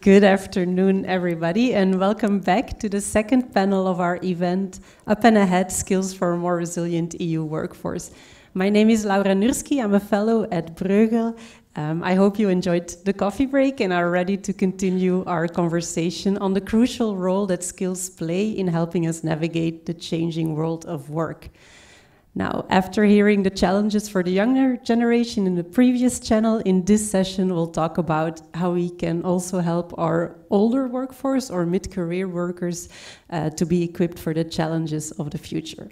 Good afternoon, everybody, and welcome back to the second panel of our event, Up and Ahead, Skills for a More Resilient EU Workforce. My name is Laura Nursky. I'm a fellow at Bruegel. I hope you enjoyed the coffee break and are ready to continue our conversation on the crucial role that skills play in helping us navigate the changing world of work. Now, after hearing the challenges for the younger generation in the previous channel, in this session we'll talk about how we can also help our older workforce or mid-career workers to be equipped for the challenges of the future.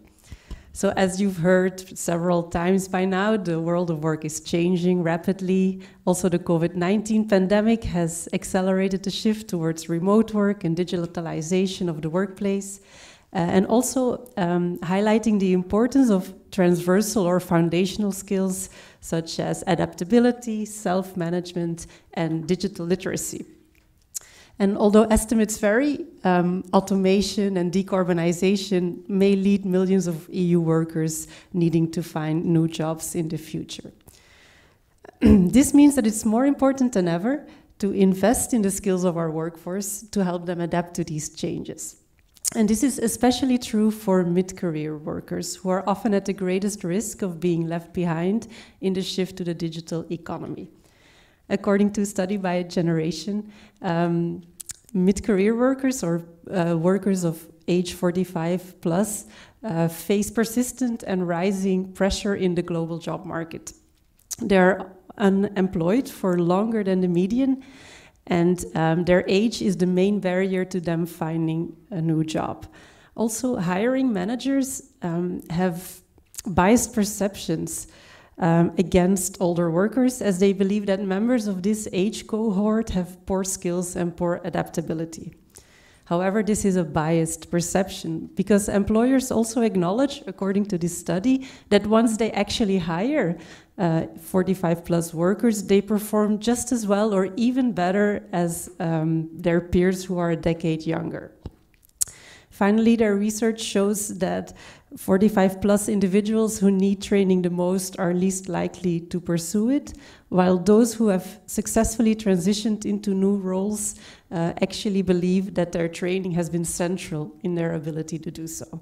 So as you've heard several times by now, the world of work is changing rapidly. Also, the COVID-19 pandemic has accelerated the shift towards remote work and digitalization of the workplace. And also highlighting the importance of transversal or foundational skills such as adaptability, self-management, and digital literacy. And although estimates vary, automation and decarbonization may lead millions of EU workers needing to find new jobs in the future. This means that it's more important than ever to invest in the skills of our workforce to help them adapt to these changes. And this is especially true for mid-career workers who are often at the greatest risk of being left behind in the shift to the digital economy. According to a study by Generation, mid-career workers or workers of age 45 plus face persistent and rising pressure in the global job market. They're unemployed for longer than the median, and their age is the main barrier to them finding a new job. Also, hiring managers have biased perceptions against older workers, as they believe that members of this age cohort have poor skills and poor adaptability. However, this is a biased perception because employers also acknowledge, according to this study, that once they actually hire 45 plus workers, they perform just as well or even better as their peers who are a decade younger. Finally, their research shows that 45 plus individuals who need training the most are least likely to pursue it, while those who have successfully transitioned into new roles actually believe that their training has been central in their ability to do so.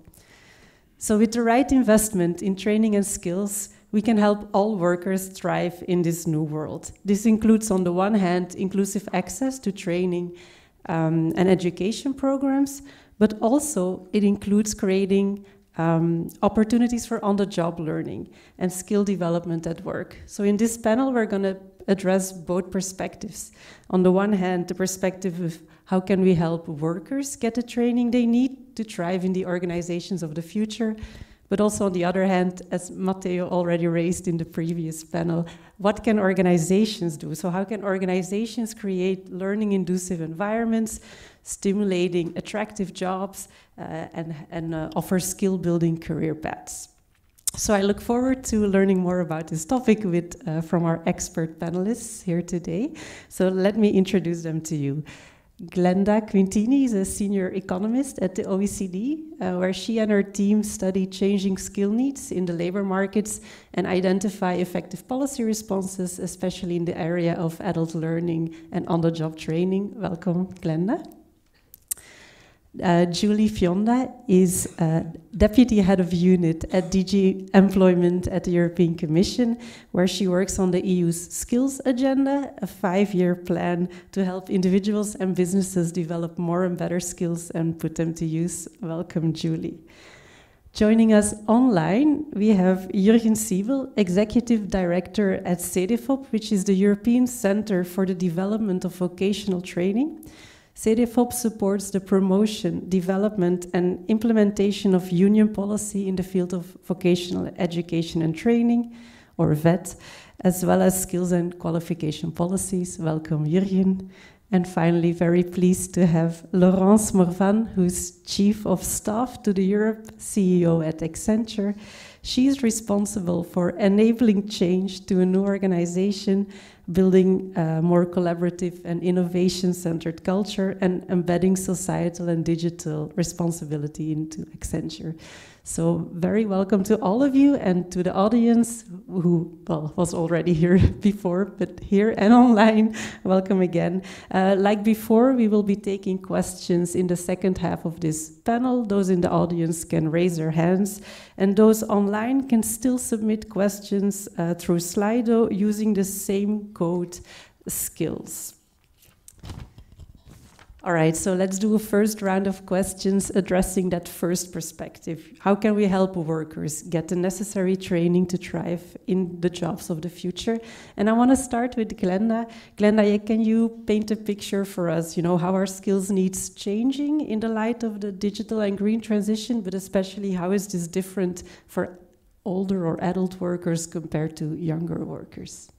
So with the right investment in training and skills, we can help all workers thrive in this new world. This includes, on the one hand, inclusive access to training and education programs, but also it includes creating opportunities for on-the-job learning and skill development at work. So in this panel, we're going to address both perspectives. On the one hand, the perspective of how can we help workers get the training they need to thrive in the organizations of the future, but also on the other hand, as Matteo already raised in the previous panel, what can organizations do? So how can organizations create learning-inducive environments, stimulating attractive jobs, and offer skill-building career paths? So I look forward to learning more about this topic from our expert panelists here today. So let me introduce them to you. Glenda Quintini is a senior economist at the OECD, where she and her team study changing skill needs in the labor markets and identify effective policy responses, especially in the area of adult learning and on-the-job training. Welcome, Glenda. Julie Fionda is Deputy Head of Unit at DG Employment at the European Commission, where she works on the EU's skills agenda, a 5-year plan to help individuals and businesses develop more and better skills and put them to use. Welcome, Julie. Joining us online, we have Jurgen Siebel, Executive Director at CEDEFOP, which is the European Centre for the Development of Vocational Training. CEDEFOP supports the promotion, development, and implementation of union policy in the field of vocational education and training, or VET, as well as skills and qualification policies. Welcome, Jurgen. And finally, very pleased to have Laurence Morvan, who's Chief of Staff to the Europe CEO at Accenture. She's responsible for enabling change to a new organization, building a more collaborative and innovation-centered culture, and embedding societal and digital responsibility into Accenture. So very welcome to all of you and to the audience who, well, was already here before, but here and online, welcome again. Like before, we will be taking questions in the second half of this panel. Those in the audience can raise their hands, and those online can still submit questions through Slido using the same code skills. All right, so let's do a first round of questions addressing that first perspective. How can we help workers get the necessary training to thrive in the jobs of the future? And I want to start with Glenda. Glenda, can you paint a picture for us, how our skills needs changing in the light of the digital and green transition, but especially how is this different for older or adult workers compared to younger workers?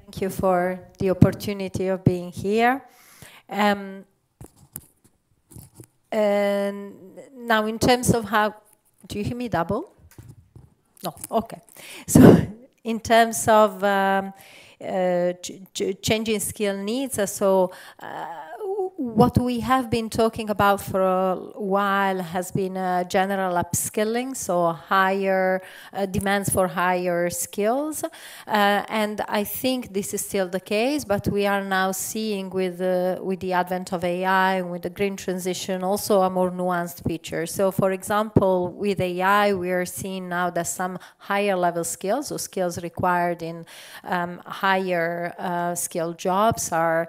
Thank you for the opportunity of being here. And now in terms of how, do you hear me double? No, okay. So in terms of changing skill needs, what we have been talking about for a while has been general upskilling, so higher demands for higher skills, and I think this is still the case, but we are now seeing with the advent of AI and with the green transition also a more nuanced picture. So for example, with AI we are seeing now that some higher level skills, or skills required in higher skilled jobs are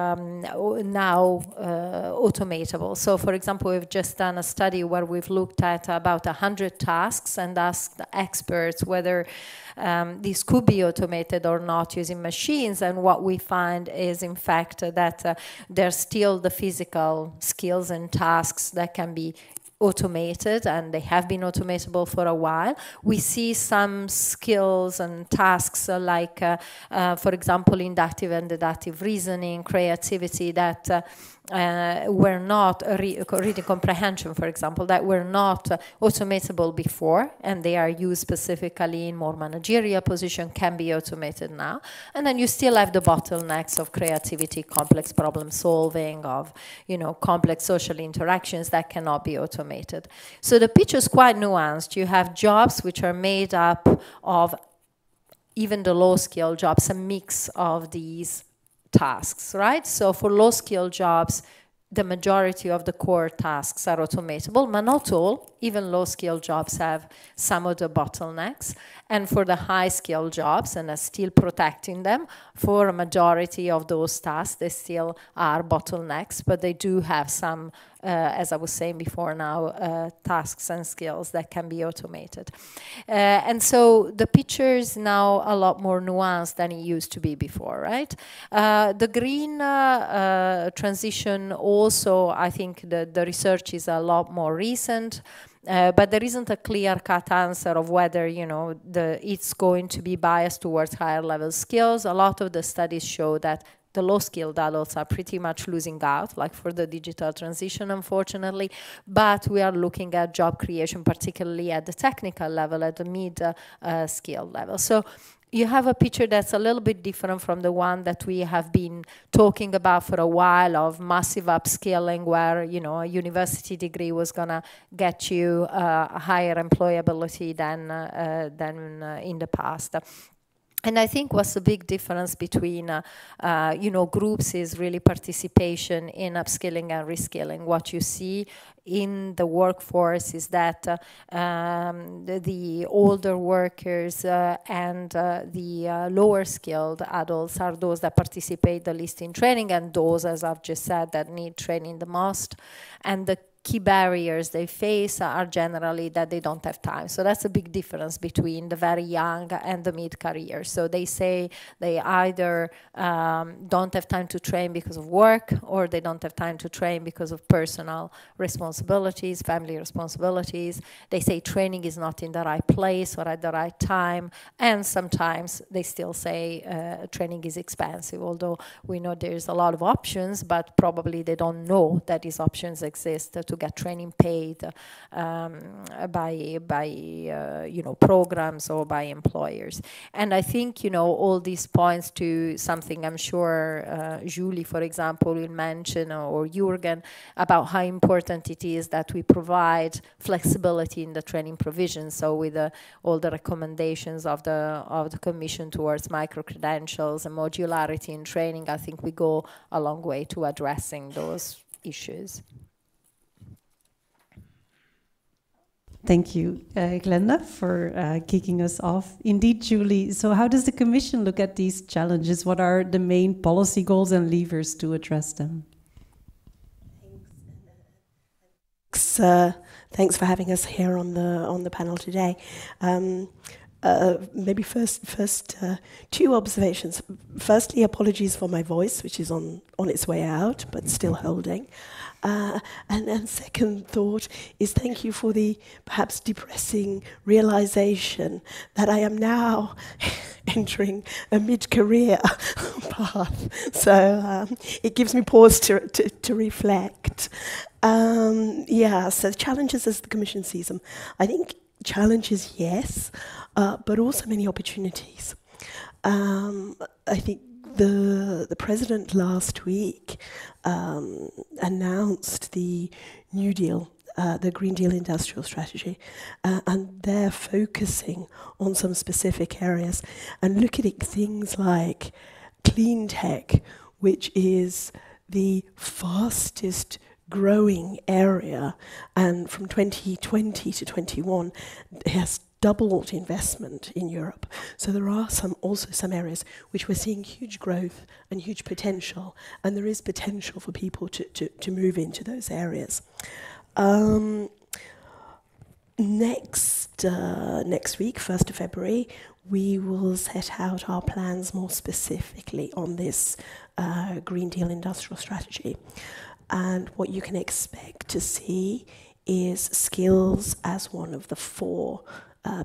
now automatable. So for example, we've just done a study where we've looked at about 100 tasks and asked experts whether these could be automated or not using machines, and what we find is in fact that there's still the physical skills and tasks that can be automated, and they have been automatable for a while. We see some skills and tasks like, for example, inductive and deductive reasoning, creativity, that were not, reading comprehension, for example, that were not automatable before, and they are used specifically in more managerial position, can be automated now. And then you still have the bottlenecks of creativity, complex problem solving, of complex social interactions that cannot be automated. So the picture is quite nuanced. You have jobs which are made up of, even the low-skilled jobs, a mix of these tasks, right? So for low-skilled jobs, the majority of the core tasks are automatable, but not all. Even low-skilled jobs have some of the bottlenecks. And for the high-skilled jobs, and are still protecting them, for a majority of those tasks, they still are bottlenecks, but they do have some, as I was saying before now, tasks and skills that can be automated. And so the picture is now a lot more nuanced than it used to be before, right? The green transition also, I think the research is a lot more recent. But there isn't a clear-cut answer of whether, it's going to be biased towards higher level skills. A lot of the studies show that the low-skilled adults are pretty much losing out, like for the digital transition, unfortunately. But we are looking at job creation, particularly at the technical level, at the mid-skill level. So you have a picture that's a little bit different from the one that we have been talking about for a while, of massive upskilling, where a university degree was going to get you a higher employability than in the past. And I think what's the big difference between, groups is really participation in upskilling and reskilling. What you see in the workforce is that the older workers and the lower skilled adults are those that participate the least in training, and those, as I've just said, that need training the most. And the key barriers they face are generally that they don't have time. So that's a big difference between the very young and the mid-career. So they say they either don't have time to train because of work, or they don't have time to train because of personal responsibilities, family responsibilities. They say training is not in the right place or at the right time. And sometimes they still say training is expensive, although we know there's a lot of options, but probably they don't know that these options exist to to get training paid by programs or by employers. And I think, all these points to something I'm sure Julie, for example, will mention, or Jürgen, about how important it is that we provide flexibility in the training provision. So with all the recommendations of the Commission towards micro-credentials and modularity in training, I think we go a long way to addressing those issues. Thank you, Glenda, for kicking us off. Indeed, Julie, so how does the Commission look at these challenges? What are the main policy goals and levers to address them? Thanks for having us here on the panel today. Maybe first two observations. Firstly, apologies for my voice, which is on its way out, but still holding. And second thought is thank you for the perhaps depressing realization that I am now entering a mid-career path. So it gives me pause to reflect. So challenges as the Commission sees them. I think challenges, yes, but also many opportunities. I think the President last week announced the New Deal, the Green Deal Industrial Strategy, and they're focusing on some specific areas and looking at things like clean tech, which is the fastest growing area, and from 2020 to 21 has doubled investment in Europe. So there are also some areas which we're seeing huge growth and huge potential, and there is potential for people to move into those areas. Next week, 1st of February, we will set out our plans more specifically on this Green Deal Industrial Strategy. And what you can expect to see is skills as one of the 4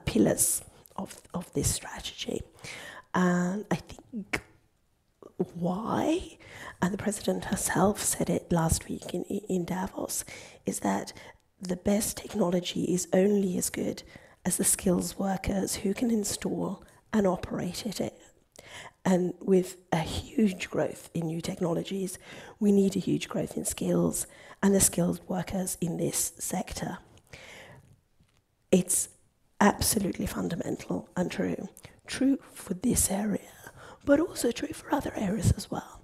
pillars of this strategy. And I think why, and the President herself said it last week in Davos, is that the best technology is only as good as the skills workers who can install and operate it. And with a huge growth in new technologies, we need a huge growth in skills and the skilled workers in this sector. It's absolutely fundamental and true. True for this area, but also true for other areas as well.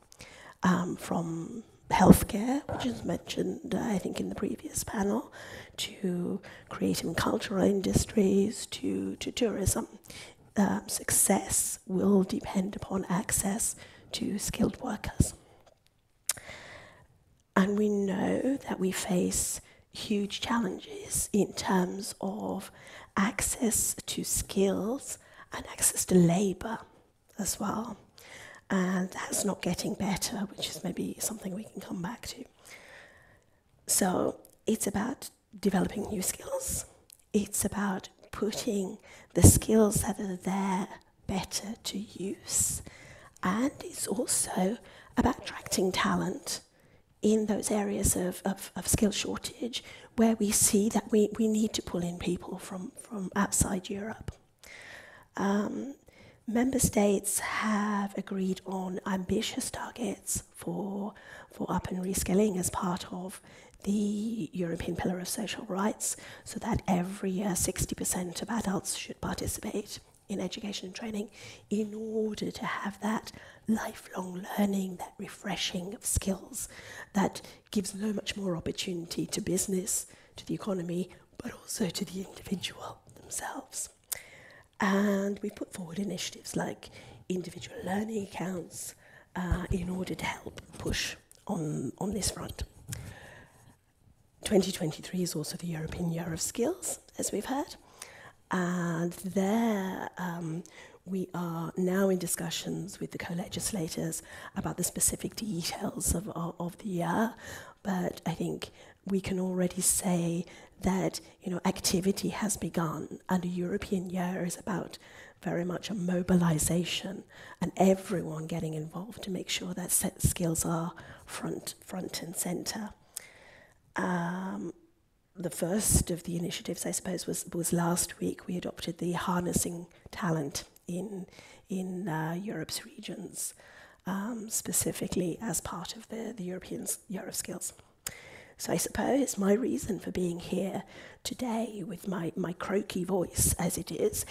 From healthcare, which is mentioned, I think, in the previous panel, to creative and cultural industries, to tourism. Success will depend upon access to skilled workers. And we know that we face huge challenges in terms of access to skills and access to labour as well. And that's not getting better, which is maybe something we can come back to. So it's about developing new skills. It's about putting the skills that are there better to use. And it's also about attracting talent in those areas of skill shortage where we see that we need to pull in people from outside Europe. Member states have agreed on ambitious targets for up and reskilling as part of the European Pillar of Social Rights, so that every year 60% of adults should participate in education and training in order to have that lifelong learning, that refreshing of skills that gives so much more opportunity to business, to the economy, but also to the individual themselves. And we put forward initiatives like individual learning accounts in order to help push on this front. 2023 is also the European Year of Skills, as we've heard. And there we are now in discussions with the co-legislators about the specific details of the year. But I think we can already say that activity has begun, and a European year is about very much a mobilization and everyone getting involved to make sure that skills are front and center. The first of the initiatives, I suppose, was last week. We adopted the harnessing talent in Europe's regions, specifically as part of the European Euroskills. So I suppose my reason for being here today with my croaky voice, as it is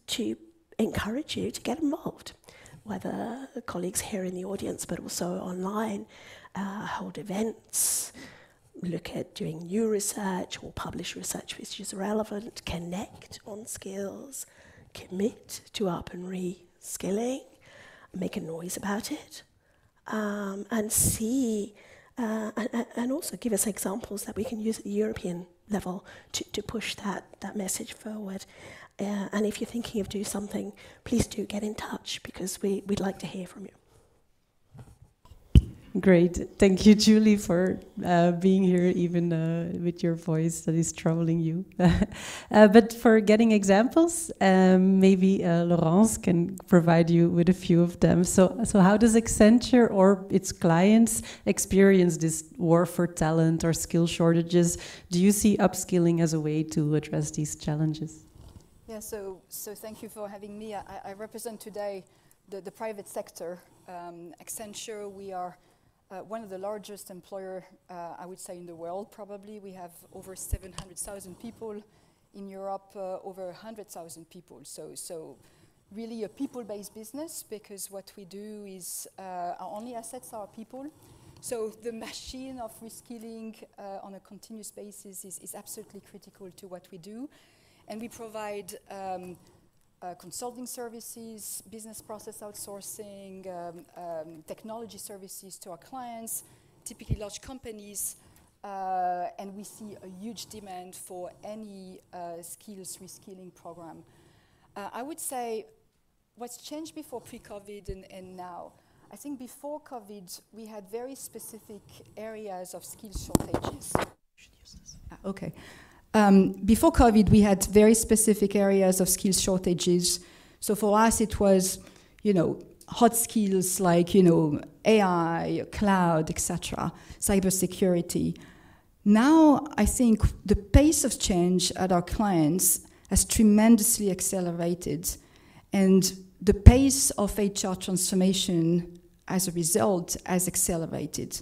to encourage you to get involved, whether colleagues here in the audience but also online, hold events, look at doing new research or publish research which is relevant, connect on skills, commit to up and reskilling, make a noise about it, and see, and also give us examples that we can use at the European level to push that message forward. And if you're thinking of doing something, please do get in touch, because we'd like to hear from you. Great. Thank you, Julie, for being here, even with your voice that is troubling you. But for getting examples, maybe Laurence can provide you with a few of them. So how does Accenture or its clients experience this war for talent or skill shortages? Do you see upskilling as a way to address these challenges? Yeah, so thank you for having me. I represent today the private sector. Accenture, we are one of the largest employer, I would say, in the world, probably. We have over 700,000 people in Europe, over 100,000 people. So really a people-based business, because what we do is our only assets are people. So the machine of reskilling on a continuous basis is absolutely critical to what we do. And we provide consulting services, business process outsourcing, technology services to our clients, typically large companies, and we see a huge demand for any skills reskilling program. I would say what's changed before pre-COVID and now. I think before COVID, we had very specific areas of skill shortages. Okay. Before COVID, we had very specific areas of skills shortages. So for us, it was, hot skills like, AI, cloud, etc., cybersecurity. Now, I think the pace of change at our clients has tremendously accelerated, and the pace of HR transformation as a result has accelerated.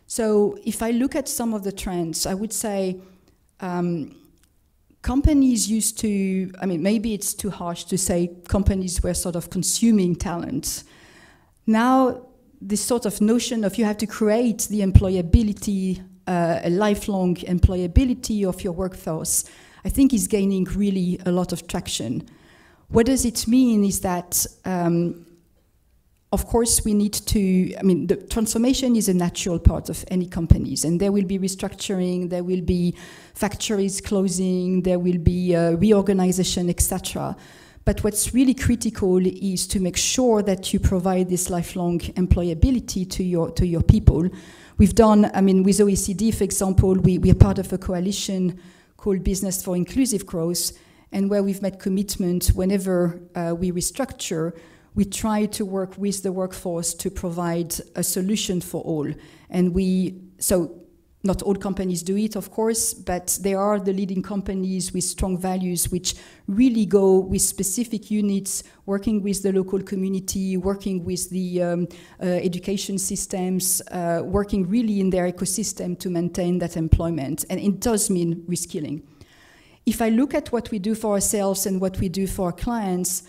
So if I look at some of the trends, I would say companies used to, maybe it's too harsh to say companies were sort of consuming talent. Now, this sort of notion of you have to create the employability, a lifelong employability of your workforce, I think is gaining really a lot of traction. What does it mean is that, of course, we need to, the transformation is a natural part of any companies, and there will be restructuring, there will be factories closing, there will be reorganization, etc. But what's really critical is to make sure that you provide this lifelong employability to your people. We've done, with OECD, for example, we are part of a coalition called Business for Inclusive Growth, and where we've made commitment whenever we restructure, we try to work with the workforce to provide a solution for all. And so not all companies do it, of course, but they are the leading companies with strong values which really go with specific units, working with the local community, working with the education systems, working really in their ecosystem to maintain that employment. And it does mean reskilling. If I look at what we do for ourselves and what we do for our clients,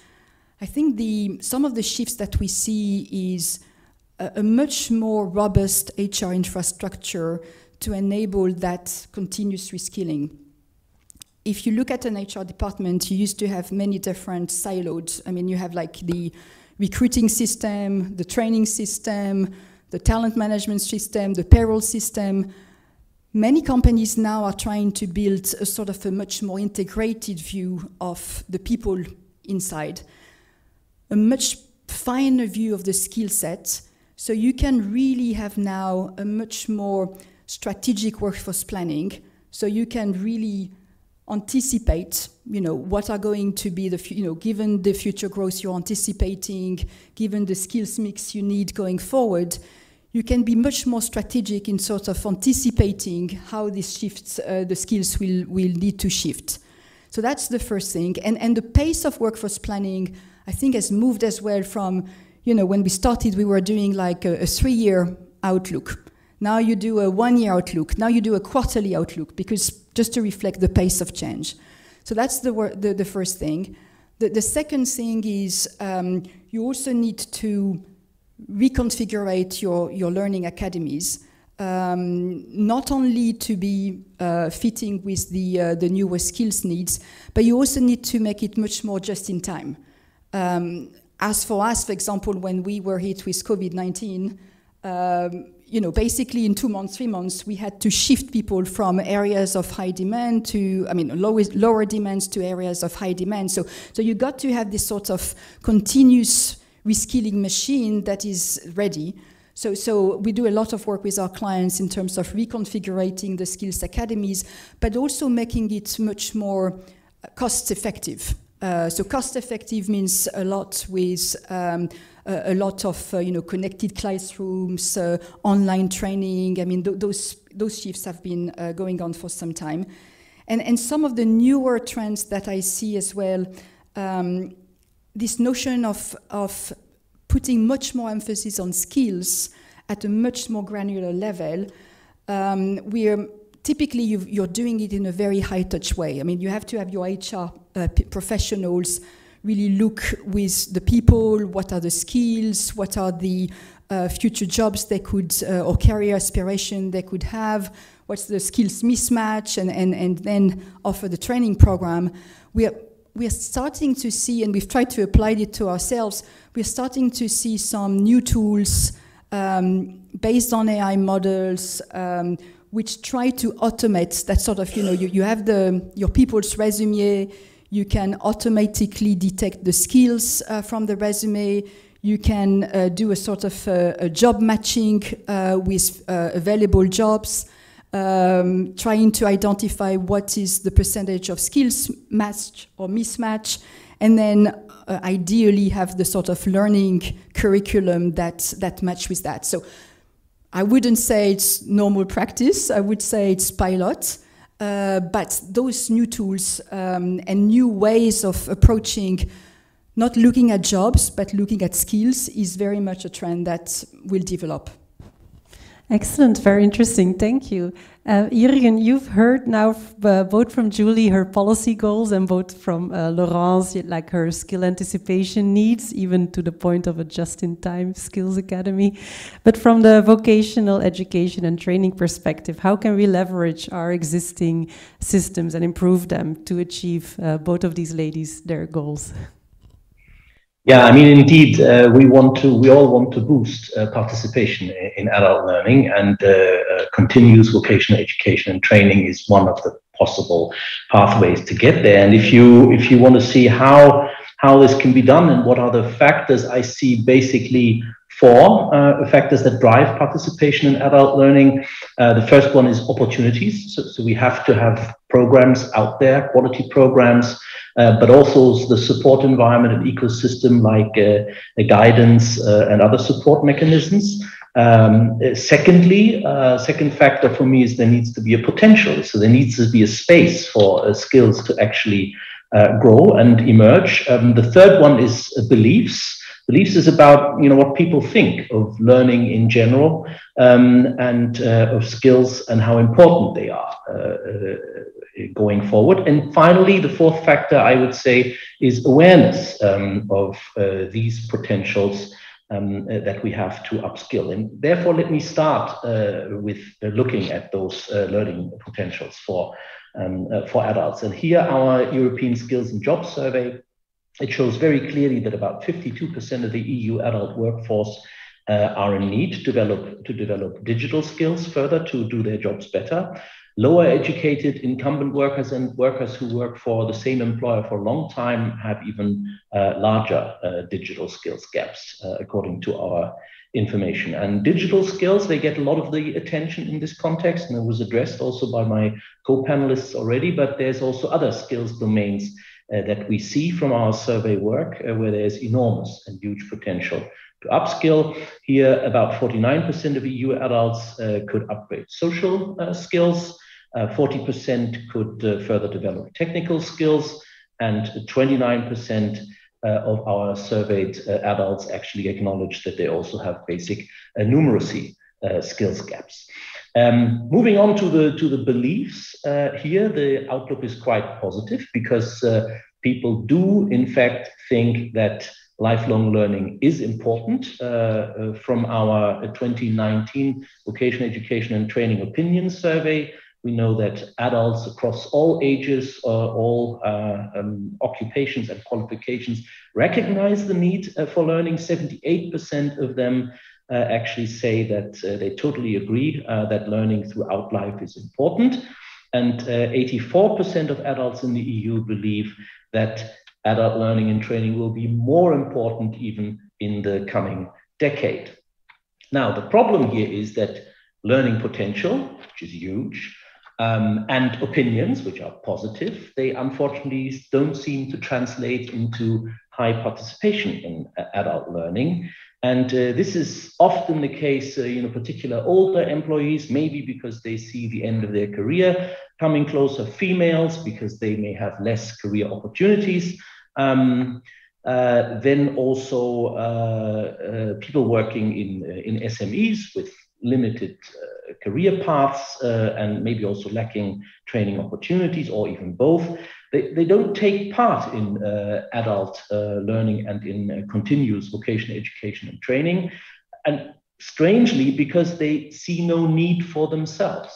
I think some of the shifts that we see is a much more robust HR infrastructure to enable that continuous reskilling. If you look at an HR department, you used to have many different silos. You have like the recruiting system, the training system, the talent management system, the payroll system. Many companies now are trying to build a sort of a much more integrated view of the people inside, a much finer view of the skill set, so you can really have now a much more strategic workforce planning, so you can really anticipate, what are going to be given the future growth you're anticipating, given the skills mix you need going forward, you can be much more strategic in sort of anticipating how these shifts, the skills will need to shift. So that's the first thing. And the pace of workforce planning, I think, has moved as well from, you know, when we started, we were doing like a 3-year outlook. Now you do a 1-year outlook. Now you do a quarterly outlook, because just to reflect the pace of change. So that's the first thing. The second thing is you also need to reconfigure your learning academies, not only to be fitting with the newer skills needs, but you also need to make it much more just in time. As for us, for example, when we were hit with COVID-19, you know, basically in 2 months, 3 months, we had to shift people from areas of high demand to, I mean, lower demands to areas of high demand. So you got to have this sort of continuous reskilling machine that is ready. So we do a lot of work with our clients in terms of reconfiguring the skills academies, but also making it much more cost effective. So cost effective means a lot with a lot of you know, connected classrooms, online training. I mean, those shifts have been going on for some time. And some of the newer trends that I see as well, this notion of putting much more emphasis on skills at a much more granular level. Typically, you're doing it in a very high-touch way. I mean, you have to have your HR professionals really look with the people, what are the skills, what are the future jobs they could, or career aspiration they could have, what's the skills mismatch, and then offer the training program. We are starting to see, and we've tried to apply it to ourselves, we're starting to see some new tools based on AI models, which try to automate that sort of, you know, you have your people's resume, you can automatically detect the skills from the resume, you can do a sort of a job matching with available jobs, trying to identify what is the percentage of skills match or mismatch, and then ideally have the sort of learning curriculum that match with that. So I wouldn't say it's normal practice, I would say it's pilot, but those new tools and new ways of approaching, not looking at jobs, but looking at skills, is very much a trend that will develop. Excellent, very interesting, thank you. Jürgen, you've heard now both from Julie her policy goals and both from Laurence, like her skill anticipation needs, even to the point of a just-in-time skills academy. But from the vocational education and training perspective, how can we leverage our existing systems and improve them to achieve both of these ladies, their goals? Yeah, I mean, indeed, we all want to boost participation in adult learning, and continuous vocational education and training is one of the possible pathways to get there. And if you want to see how this can be done and what are the factors, I see basically 4 factors that drive participation in adult learning. The first one is opportunities. So we have to have programs out there, quality programs, but also the support environment and ecosystem like the guidance and other support mechanisms. Secondly, second factor for me is there needs to be a potential. So there needs to be a space for skills to actually grow and emerge. The third one is beliefs. Beliefs is about, you know, what people think of learning in general, and of skills and how important they are going forward. And finally, the fourth factor, I would say, is awareness of these potentials that we have to upskill. And therefore, let me start with looking at those learning potentials for adults. And here, our European Skills and Jobs Survey, it shows very clearly that about 52% of the EU adult workforce are in need to develop digital skills further to do their jobs better. Lower educated incumbent workers and workers who work for the same employer for a long time have even larger digital skills gaps, according to our information. And digital skills, they get a lot of the attention in this context, and it was addressed also by my co-panelists already, but there's also other skills domains that we see from our survey work where there's enormous and huge potential upskill. Here, about 49% of EU adults could upgrade social skills, 40% could further develop technical skills, and 29% of our surveyed adults actually acknowledge that they also have basic numeracy skills gaps. Moving on to the beliefs, here the outlook is quite positive because people do in fact think that lifelong learning is important. From our 2019 Vocational Education and Training Opinion Survey, we know that adults across all ages, all occupations and qualifications recognize the need for learning. 78% of them actually say that they totally agree that learning throughout life is important. And 84% of adults in the EU believe that adult learning and training will be more important even in the coming decade. Now, the problem here is that learning potential, which is huge, and opinions, which are positive, they unfortunately don't seem to translate into high participation in adult learning. And this is often the case, particular older employees, maybe because they see the end of their career coming closer, females, because they may have less career opportunities. Then also people working in SMEs with limited career paths and maybe also lacking training opportunities or even both. They don't take part in adult learning and in continuous vocational education and training. And strangely, because they see no need for themselves.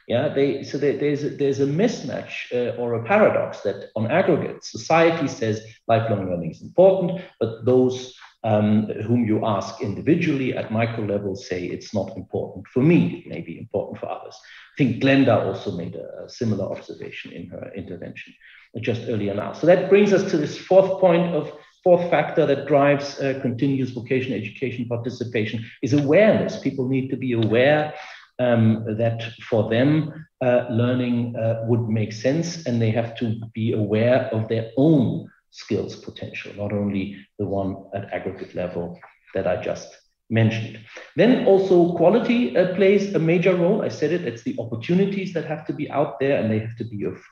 Yeah, there's a mismatch or a paradox that on aggregate, society says lifelong learning is important, but those whom you ask individually at micro level say it's not important for me, it may be important for others. I think Glenda also made a similar observation in her intervention just earlier now. So that brings us to this fourth factor that drives continuous vocational education participation is awareness. People need to be aware that for them learning would make sense, and they have to be aware of their own skills potential, not only the one at aggregate level that I just mentioned. Then also quality plays a major role. I said it's the opportunities that have to be out there and they have to be of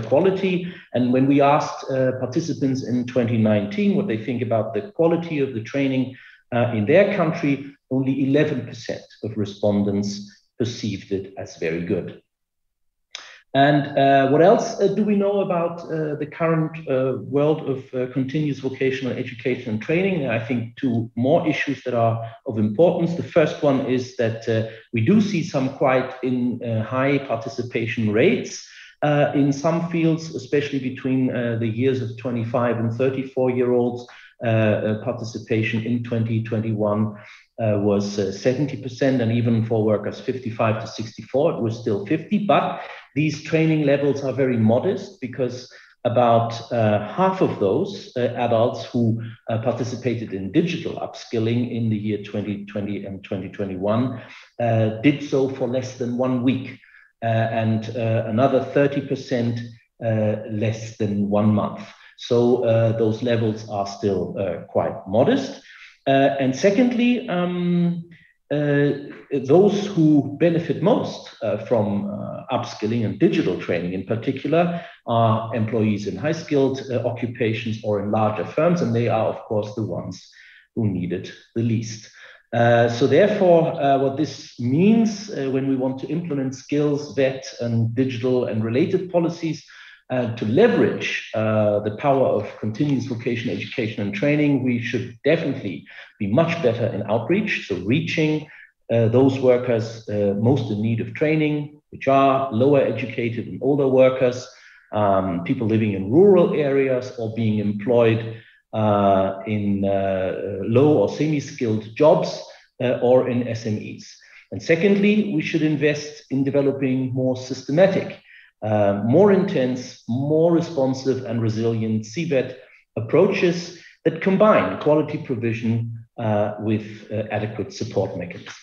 quality. And when we asked participants in 2019 what they think about the quality of the training in their country, only 11% of respondents perceived it as very good. And what else do we know about the current world of continuous vocational education and training? I think two more issues that are of importance. The first one is that we do see some quite high participation rates in some fields, especially between the years of 25 and 34-year-olds. Participation in 2021 was 70%, and even for workers 55 to 64, it was still 50. But these training levels are very modest because about half of those adults who participated in digital upskilling in the year 2020 and 2021 did so for less than 1 week, and another 30% less than 1 month. So those levels are still quite modest. And secondly, those who benefit most from upskilling and digital training in particular are employees in high-skilled occupations or in larger firms, and they are, of course, the ones who need it the least. So therefore, what this means when we want to implement skills, VET, and digital and related policies to leverage the power of continuous vocational education and training, we should definitely be much better in outreach. So reaching those workers most in need of training, which are lower educated and older workers, people living in rural areas or being employed in low or semi-skilled jobs or in SMEs. And secondly, we should invest in developing more systematic, more intense, more responsive and resilient CVET approaches that combine quality provision with adequate support mechanisms.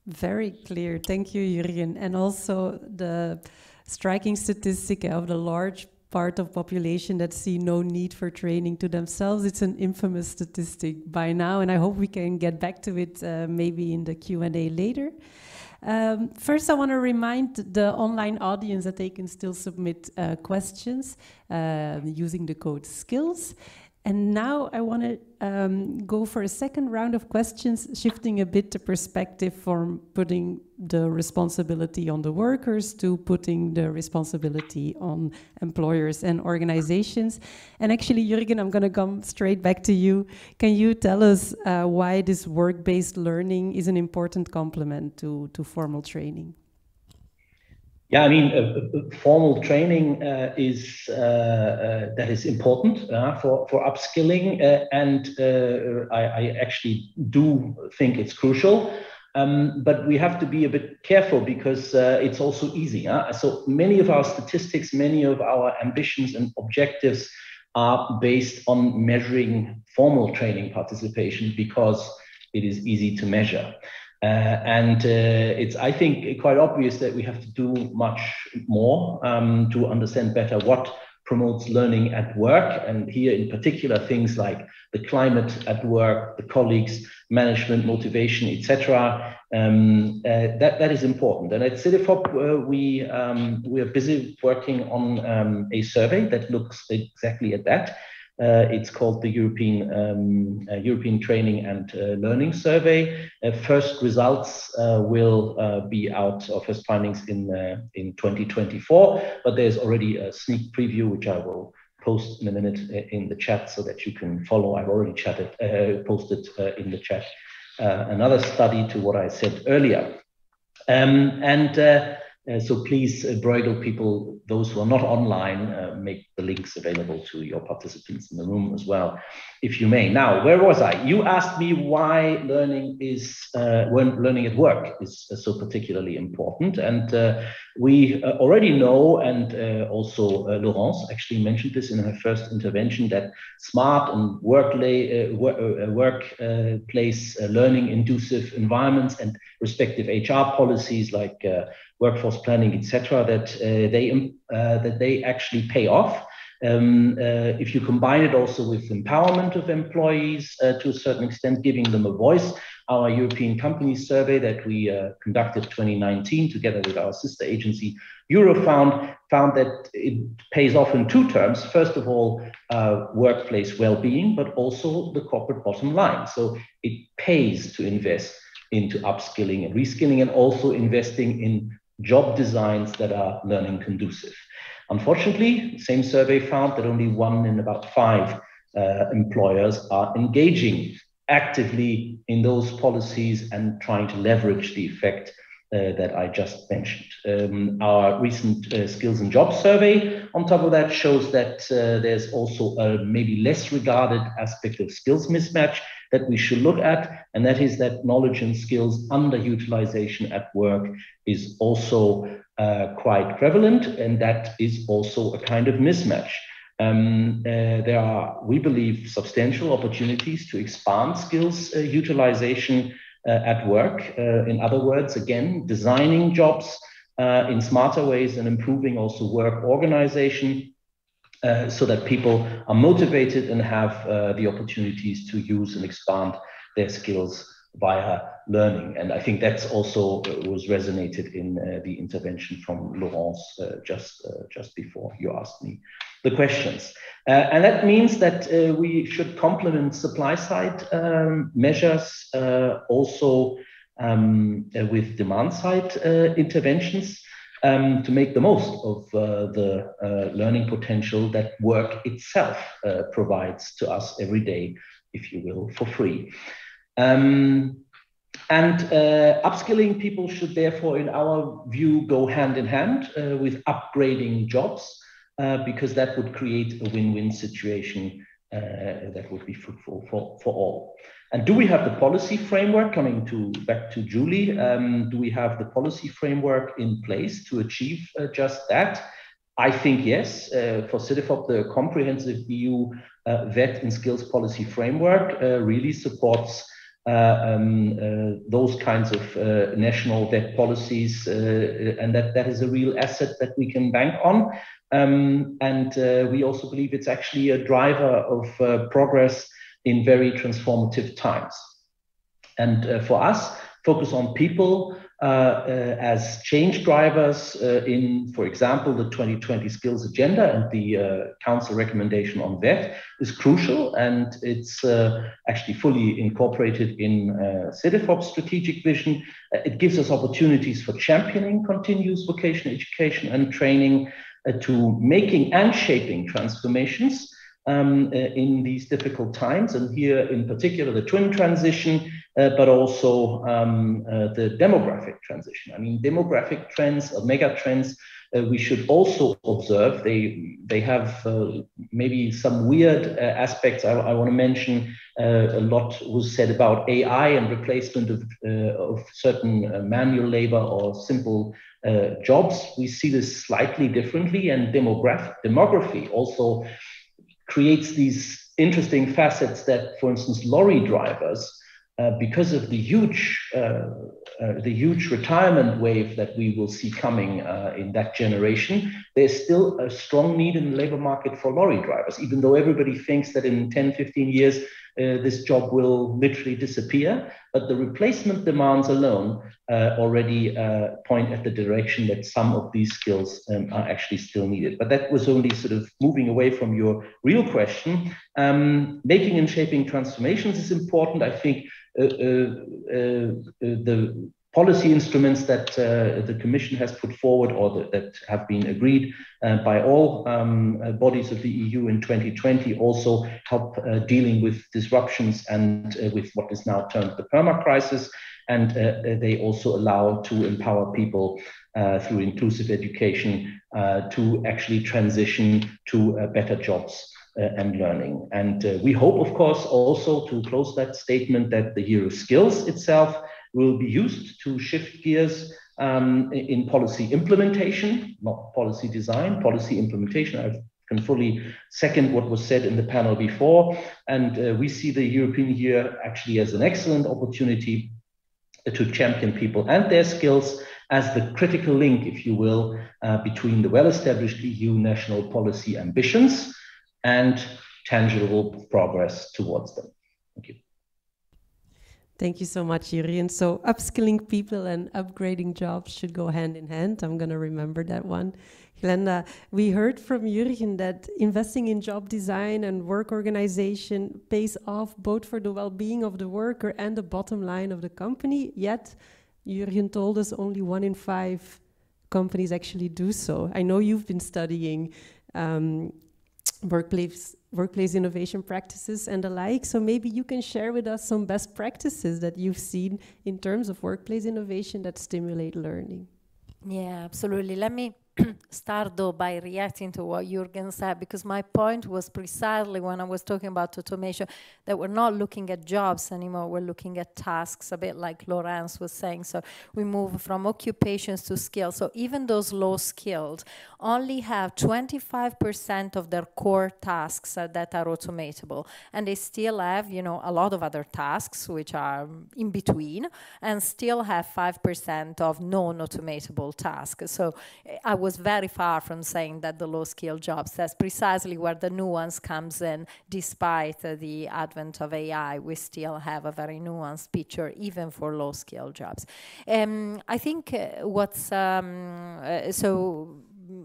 Very clear. Thank you, Jurgen. And also the striking statistic of the large part of population that see no need for training to themselves. It's an infamous statistic by now, and I hope we can get back to it maybe in the Q&A later. First, I want to remind the online audience that they can still submit questions using the code SKILLS. And now I want to go for a second round of questions, shifting a bit the perspective from putting the responsibility on the workers to putting the responsibility on employers and organizations. And actually, Jürgen, I'm going to come straight back to you. Can you tell us why this work-based learning is an important complement to formal training? Yeah, I mean, formal training is important for upskilling, and I actually do think it's crucial. But we have to be a bit careful because it's also easy. So many of our statistics, many of our ambitions and objectives are based on measuring formal training participation because it is easy to measure. It's, I think, quite obvious that we have to do much more to understand better what promotes learning at work. And here in particular, things like the climate at work, the colleagues, management, motivation, etc. That is important. And at CEDEFOP, we are busy working on a survey that looks exactly at that. It's called the European Training and Learning Survey. First results will be out, or first findings in 2024, but there's already a sneak preview, which I will post in a minute in the chat so that you can follow. I've already posted in the chat another study to what I said earlier. So please, Bruegel people, those who are not online, make the links available to your participants in the room as well, if you may. Now, where was I? You asked me why learning when learning at work is so particularly important. And we already know, and also Laurence actually mentioned this in her first intervention, that smart and workplace learning inducive environments and respective HR policies like workforce planning, etc., that they actually pay off. If you combine it also with empowerment of employees to a certain extent, giving them a voice, our European companies survey that we conducted 2019 together with our sister agency Eurofound found that it pays off in two terms. First of all, workplace well-being, but also the corporate bottom line. So it pays to invest into upskilling and reskilling, and also investing in job designs that are learning conducive. Unfortunately, the same survey found that only 1 in about 5 employers are engaging actively in those policies and trying to leverage the effect that I just mentioned. Our recent skills and jobs survey, on top of that, shows that there's also a maybe less regarded aspect of skills mismatch that we should look at, and that is that knowledge and skills underutilization at work is also quite prevalent, and that is also a kind of mismatch. There are, we believe, substantial opportunities to expand skills utilization at work. In other words, again, designing jobs in smarter ways and improving also work organization so that people are motivated and have the opportunities to use and expand their skills via learning. And I think that's also was resonated in the intervention from Laurence just before you asked me the questions. And that means that we should complement supply side measures also with demand side interventions to make the most of the learning potential that work itself provides to us every day, if you will, for free. Upskilling people should therefore, in our view, go hand in hand with upgrading jobs, because that would create a win-win situation that would be fruitful for all. And do we have the policy framework, back to Julie, do we have the policy framework in place to achieve just that? I think yes. For CEDEFOP, the comprehensive EU VET and skills policy framework really supports those kinds of national VET policies, and that is a real asset that we can bank on. And we also believe it's actually a driver of progress in very transformative times. And for us, focus on people as change drivers in, for example, the 2020 skills agenda and the council recommendation on that is crucial, and it's actually fully incorporated in CEDEFOP's strategic vision. It gives us opportunities for championing continuous vocational education and training, to making and shaping transformations in these difficult times, and here in particular the twin transition, but also the demographic transition. I mean, demographic trends or mega trends we should also observe. They have maybe some weird aspects. I want to mention a lot was said about AI and replacement of certain manual labor or simple jobs. We see this slightly differently, and demography also creates these interesting facets that, for instance, lorry drivers, because of the huge retirement wave that we will see coming in that generation, there's still a strong need in the labor market for lorry drivers, even though everybody thinks that in 10, 15 years, this job will literally disappear. But the replacement demands alone already point at the direction that some of these skills are actually still needed. But that was only sort of moving away from your real question. Making and shaping transformations is important. I think the policy instruments that the Commission has put forward, or that have been agreed by all bodies of the EU in 2020, also help dealing with disruptions and with what is now termed the perma crisis. And they also allow to empower people through inclusive education to actually transition to better jobs and learning. And we hope, of course, also to close that statement that the year of skills itself will be used to shift gears in policy implementation, not policy design, policy implementation. I can fully second what was said in the panel before. And we see the European year actually as an excellent opportunity to champion people and their skills as the critical link, if you will, between the well-established EU national policy ambitions and tangible progress towards them. Thank you. Thank you so much, Jurjen. So upskilling people and upgrading jobs should go hand in hand. I'm going to remember that one. Glenda, we heard from Jurjen that investing in job design and work organization pays off both for the well-being of the worker and the bottom line of the company. Yet, Jurjen told us only 1 in 5 companies actually do so. I know you've been studying workplace innovation practices and the like. So maybe you can share with us some best practices that you've seen in terms of workplace innovation that stimulate learning. Yeah, absolutely. Let me start though by reacting to what Jurjen said, because my point was precisely when I was talking about automation that we're not looking at jobs anymore, we're looking at tasks, a bit like Laurence was saying. So we move from occupations to skills. So even those low skilled only have 25% of their core tasks that are automatable, and they still have, you know, a lot of other tasks which are in between, and still have 5% of non-automatable tasks. So I was very far from saying that the low-skilled jobs, that's precisely where the nuance comes in. Despite the advent of AI, we still have a very nuanced picture, even for low-skilled jobs. I think what's,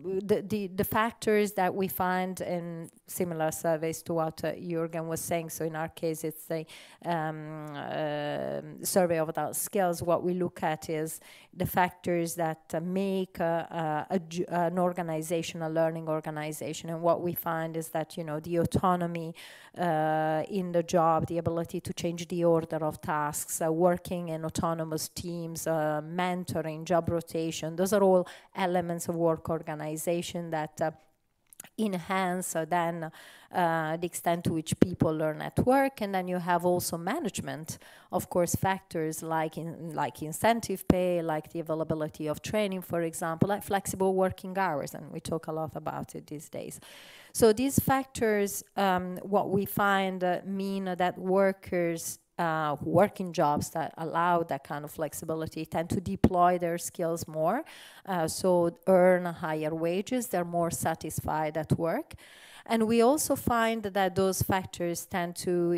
the factors that we find in similar surveys to what Jurjen was saying, so in our case it's the survey of adult skills, what we look at is the factors that make an organization, a learning organization, and what we find is that, you know, the autonomy in the job, the ability to change the order of tasks, working in autonomous teams, mentoring, job rotation, those are all elements of work organization that enhance then the extent to which people learn at work. And then you have also management, of course, factors like incentive pay, like the availability of training, for example, like flexible working hours, and we talk a lot about it these days. So these factors, what we find mean that workers who work in jobs that allow that kind of flexibility tend to deploy their skills more, so earn higher wages, they're more satisfied at work. And we also find that those factors tend to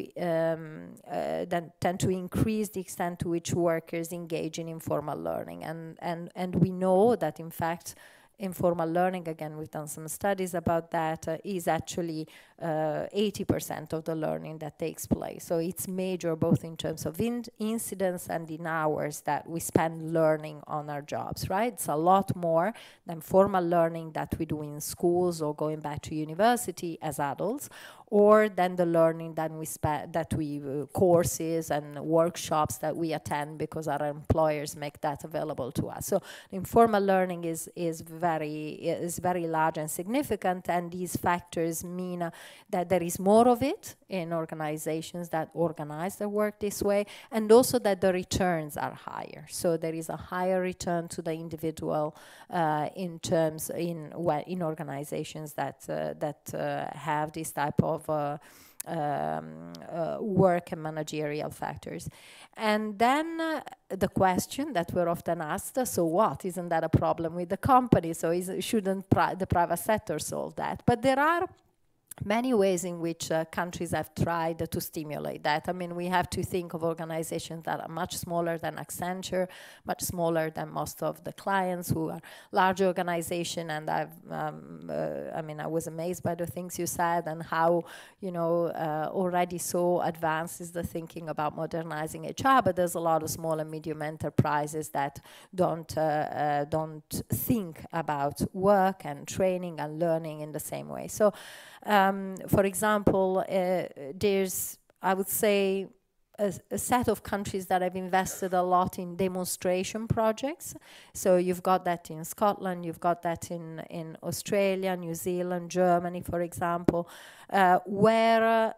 increase the extent to which workers engage in informal learning. And we know that, in fact, informal learning, again, we've done some studies about that, is actually 80% of the learning that takes place. So it's major both in terms of incidence and in hours that we spend learning on our jobs, right? It's a lot more than formal learning that we do in schools or going back to university as adults, or than the learning that we courses and workshops that we attend because our employers make that available to us. So informal learning is very large and significant, and these factors mean that there is more of it in organizations that organize their work this way, and also that the returns are higher. So there is a higher return to the individual in organizations that have this type of work and managerial factors. And then the question that we're often asked, so what? Isn't that a problem with the company? So shouldn't the private sector solve that? But there are many ways in which countries have tried to stimulate that. I mean, we have to think of organizations that are much smaller than Accenture, much smaller than most of the clients who are large organizations. And I was amazed by the things you said and how, already so advanced is the thinking about modernizing HR. But there's a lot of small and medium enterprises that don't think about work and training and learning in the same way. So, for example, there's, I would say, a set of countries that have invested a lot in demonstration projects. So you've got that in Scotland, you've got that in Australia, New Zealand, Germany, for example, where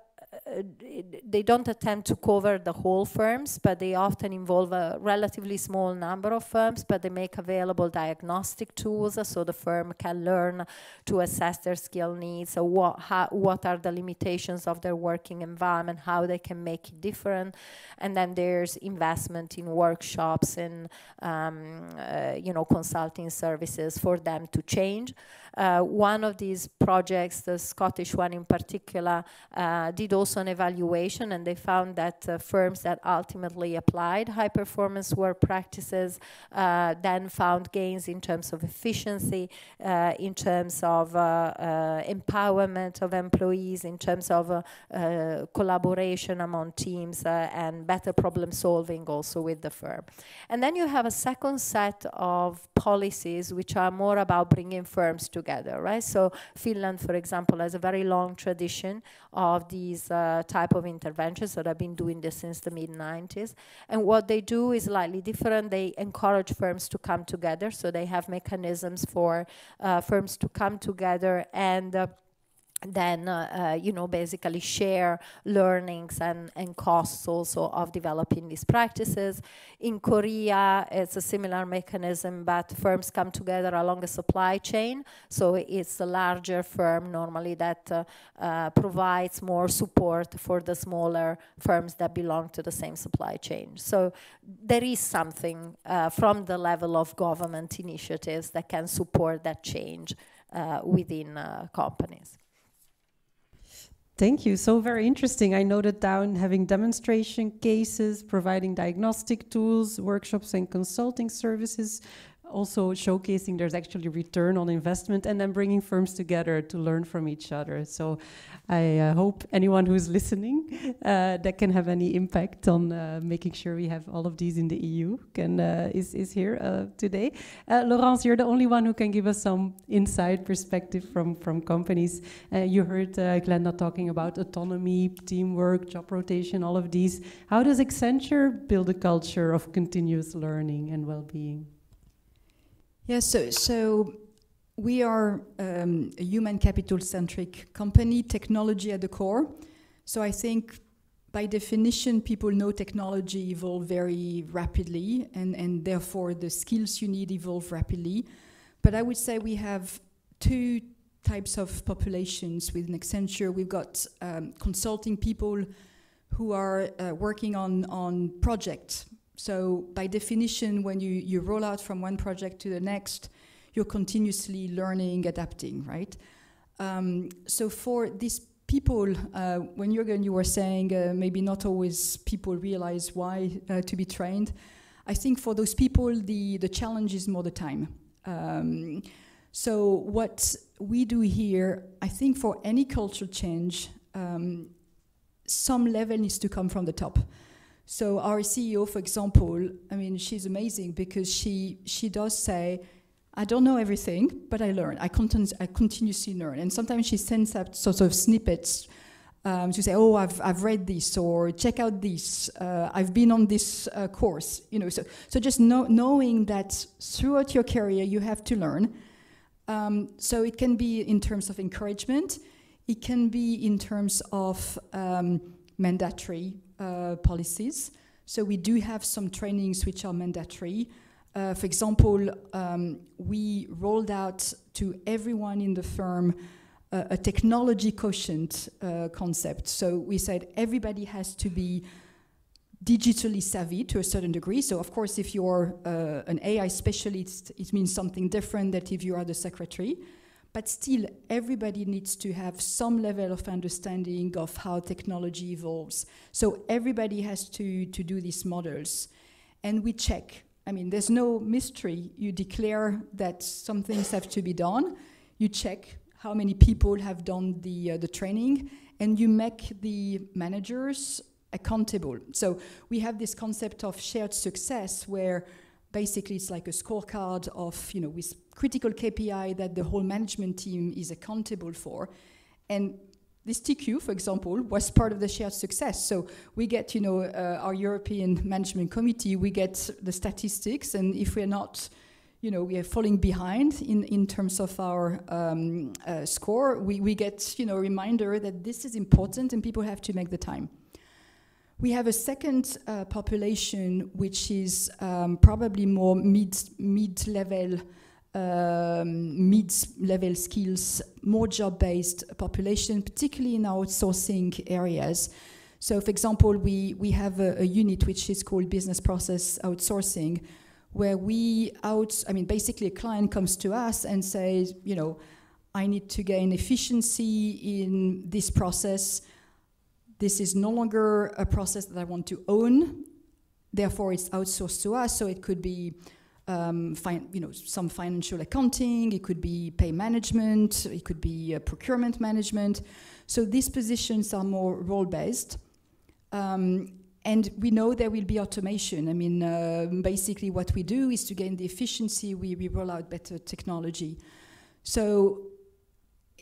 they don't attempt to cover the whole firms, but they often involve a relatively small number of firms, but they make available diagnostic tools so the firm can learn to assess their skill needs, so what are the limitations of their working environment, how they can make it different. And then there's investment in workshops and consulting services for them to change. One of these projects, the Scottish one in particular, did also an evaluation, and they found that firms that ultimately applied high-performance work practices then found gains in terms of efficiency, in terms of empowerment of employees, in terms of collaboration among teams, and better problem solving also with the firm. And then you have a second set of policies which are more about bringing firms together, right? So Finland, for example, has a very long tradition of these type of interventions that have been doing this since the mid-90s. And what they do is slightly different. They encourage firms to come together. So they have mechanisms for firms to come together and then basically share learnings and costs also of developing these practices. In Korea, it's a similar mechanism, but firms come together along a supply chain. So it's a larger firm normally that provides more support for the smaller firms that belong to the same supply chain. So there is something from the level of government initiatives that can support that change within companies. Thank you. So very interesting. I noted down having demonstration cases, providing diagnostic tools, workshops and consulting services, also showcasing there's actually return on investment, and then bringing firms together to learn from each other. So I hope anyone who's listening that can have any impact on making sure we have all of these in the EU is here today. Laurence, you're the only one who can give us some inside perspective from companies. You heard Glenda talking about autonomy, teamwork, job rotation, all of these. How does Accenture build a culture of continuous learning and well-being? Yes, so we are a human capital-centric company, technology at the core. So I think by definition, people know technology evolve very rapidly, and therefore the skills you need evolve rapidly. But I would say we have two types of populations within Accenture. We've got consulting people who are working on projects. So by definition, when you roll out from one project to the next, you're continuously learning, adapting, right? So for these people, when you were saying maybe not always people realize why to be trained, I think for those people, the challenge is more the time. So what we do here, I think for any cultural change, some level needs to come from the top. So our CEO, for example, I mean, she's amazing because she does say, I don't know everything, but I learn. I continuously learn. And sometimes she sends out sort of snippets to say, oh, I've read this, or check out this. I've been on this course. You know, so just knowing that throughout your career you have to learn. So it can be in terms of encouragement. It can be in terms of mandatory policies. So we do have some trainings which are mandatory. For example, we rolled out to everyone in the firm a technology quotient concept. So we said everybody has to be digitally savvy to a certain degree. So of course, if you're an AI specialist, it means something different than if you are the secretary. But still, everybody needs to have some level of understanding of how technology evolves. So everybody has to do these models. And we check. I mean, there's no mystery. You declare that some things have to be done. You check how many people have done the training, and you make the managers accountable. So we have this concept of shared success where basically it's like a scorecard of, you know, with critical KPI that the whole management team is accountable for. And this TQ, for example, was part of the shared success. So we get, you know, our European Management Committee, we get the statistics, and if we're not, you know, we are falling behind in terms of our score, we get, you know, a reminder that this is important and people have to make the time. We have a second population, which is probably more mid-level skills, more job-based population, particularly in outsourcing areas. So, for example, we have a unit which is called business process outsourcing, where basically a client comes to us and says, you know, I need to gain efficiency in this process. This is no longer a process that I want to own, therefore it's outsourced to us. So it could be some financial accounting, it could be pay management, it could be procurement management. So these positions are more role-based. And we know there will be automation. I mean, basically what we do is to gain the efficiency, we roll out better technology. So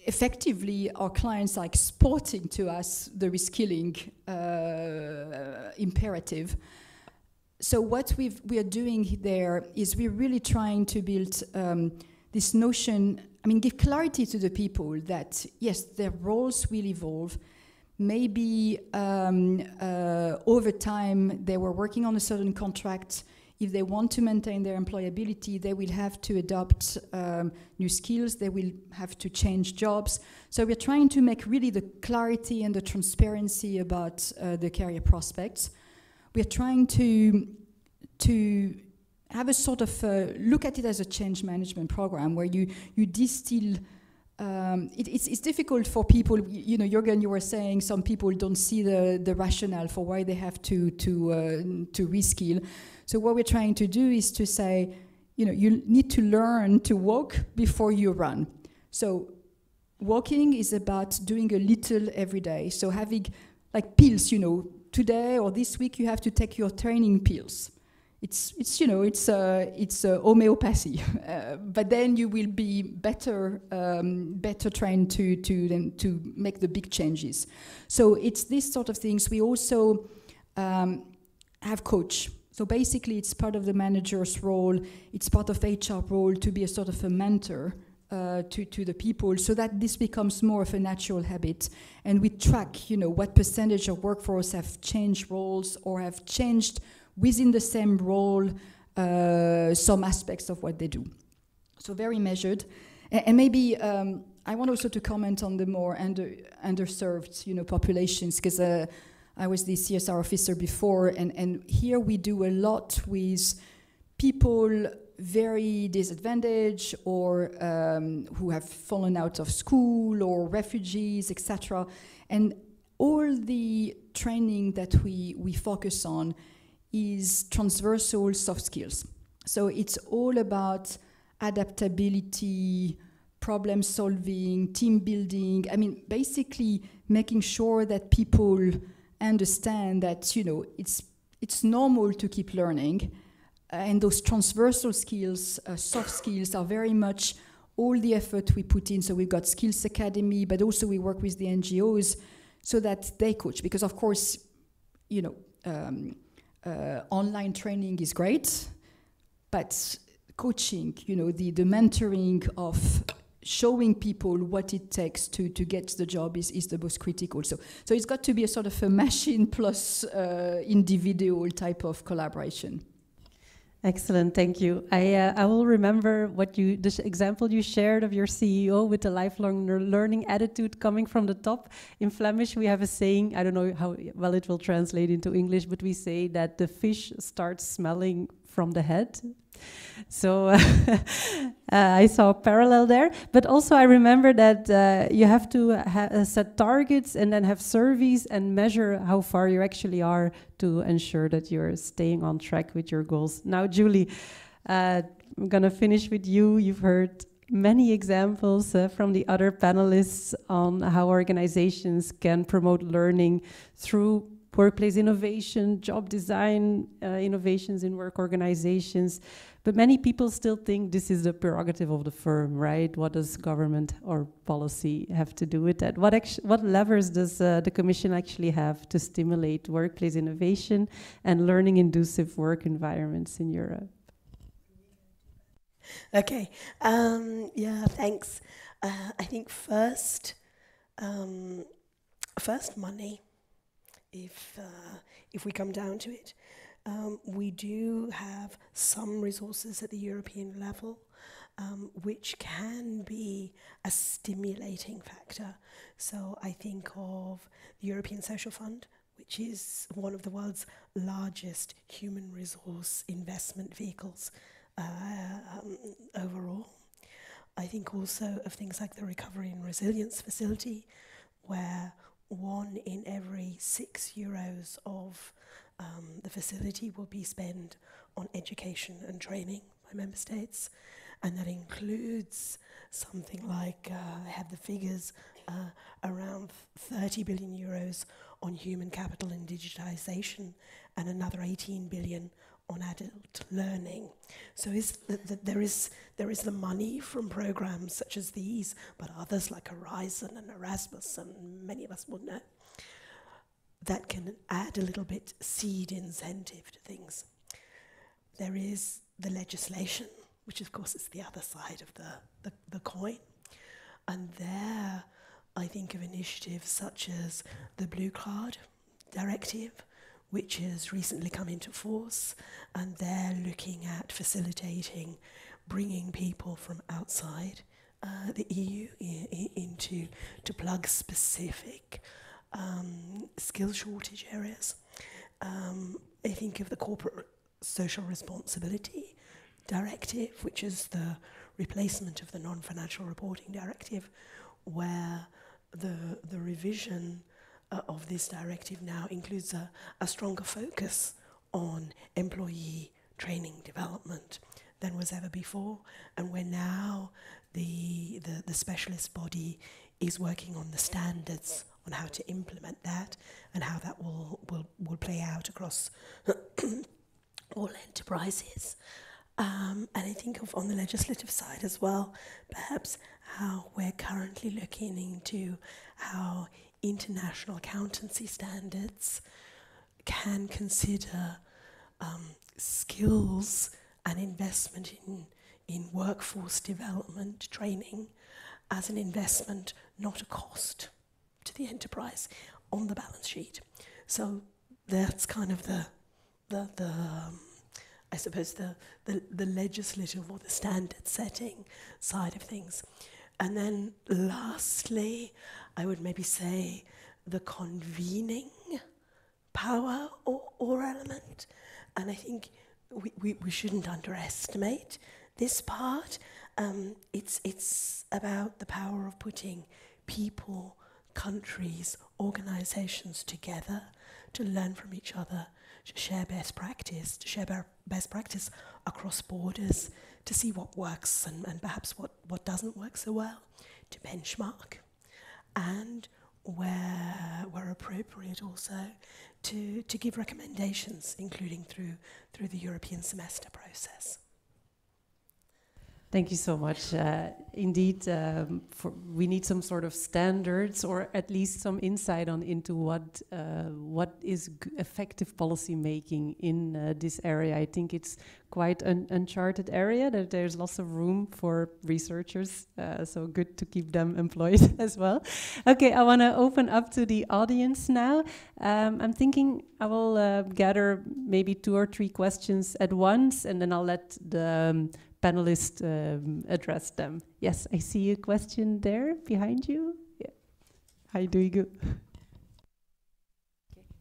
effectively, our clients are exporting to us the reskilling imperative. So what we are doing there is we're really trying to build this notion, I mean, give clarity to the people that, yes, their roles will evolve. Maybe over time they were working on a certain contract. If they want to maintain their employability, they will have to adopt new skills, they will have to change jobs. So we're trying to make really the clarity and the transparency about the career prospects. We're trying to have a sort of look at it as a change management program where you distill. It's difficult for people, you know, Jürgen, you were saying some people don't see the rationale for why they have to reskill. So what we're trying to do is to say, you know, you need to learn to walk before you run. So walking is about doing a little every day. So having like pills, you know, today or this week you have to take your training pills. It's you know, it's homeopathy, but then you will be better trained to make the big changes. So it's this sort of things. We also have coach. So basically, it's part of the manager's role. It's part of HR role to be a sort of a mentor to the people, so that this becomes more of a natural habit. And we track, you know, what percentage of workforce have changed roles or have changed within the same role, some aspects of what they do. So very measured. And maybe I want also to comment on the more underserved, you know, populations, because I was the CSR officer before, and here we do a lot with people very disadvantaged or who have fallen out of school or refugees, etc. And all the training that we focus on is transversal soft skills. So it's all about adaptability, problem solving, team building. I mean, basically making sure that people understand that, you know, it's normal to keep learning. And those transversal skills, soft skills, are very much all the effort we put in. So we've got Skills Academy, but also we work with the NGOs so that they coach. Because of course, you know, online training is great, but coaching, you know, the mentoring of showing people what it takes to get the job is the most critical. So it's got to be a sort of a machine plus individual type of collaboration. Excellent, thank you. I will remember this example you shared of your CEO with the lifelong learning attitude coming from the top. In Flemish, we have a saying, I don't know how well it will translate into English, but we say that the fish starts smelling from the head. So I saw a parallel there, but also I remember that you have to set targets and then have surveys and measure how far you actually are to ensure that you're staying on track with your goals. Now, Julie, I'm gonna finish with you. You've heard many examples from the other panelists on how organizations can promote learning through workplace innovation, job design, innovations in work organizations. But many people still think this is the prerogative of the firm, right? What does government or policy have to do with that? What levers does the Commission actually have to stimulate workplace innovation and learning-inducive work environments in Europe? Okay, yeah, thanks. I think first money. If we come down to it, we do have some resources at the European level, which can be a stimulating factor. So I think of the European Social Fund, which is one of the world's largest human resource investment vehicles overall. I think also of things like the Recovery and Resilience Facility, where 1 in every 6 euros of the facility will be spent on education and training by member states. And that includes something like, I have the figures, around 30 billion euros on human capital and digitalisation, and another 18 billion on adult learning. So there is the money from programs such as these, but others like Horizon and Erasmus, and many of us will know, that can add a little bit seed incentive to things. There is the legislation, which of course is the other side of the coin. And there I think of initiatives such as the Blue Card Directive, which has recently come into force, and they're looking at facilitating bringing people from outside the EU to plug specific skill shortage areas. I think of the Corporate Social Responsibility Directive, which is the replacement of the Non-Financial Reporting Directive, where the revision of this directive now includes a stronger focus on employee training development than was ever before, and where now the specialist body is working on the standards on how to implement that and how that will play out across all enterprises. And I think of on the legislative side as well, perhaps how we're currently looking into how international accountancy standards can consider skills and investment in workforce development training as an investment, not a cost to the enterprise on the balance sheet. So that's kind of the I suppose the legislative or the standard setting side of things. And then lastly, I would maybe say the convening power or element. And I think we shouldn't underestimate this part. It's about the power of putting people, countries, organizations together to learn from each other, to share best practice, across borders, to see what works and perhaps what doesn't work so well, to benchmark, and where appropriate also to give recommendations, including through the European semester process. Thank you so much. Indeed, we need some sort of standards, or at least some insight into what is effective policy making in this area. I think it's quite an uncharted area, that there's lots of room for researchers, so good to keep them employed as well. Okay, I want to open up to the audience now. I'm thinking I will gather maybe 2 or 3 questions at once, and then I'll let the panelists address them. Yes, I see a question there behind you. Yeah. How do you go?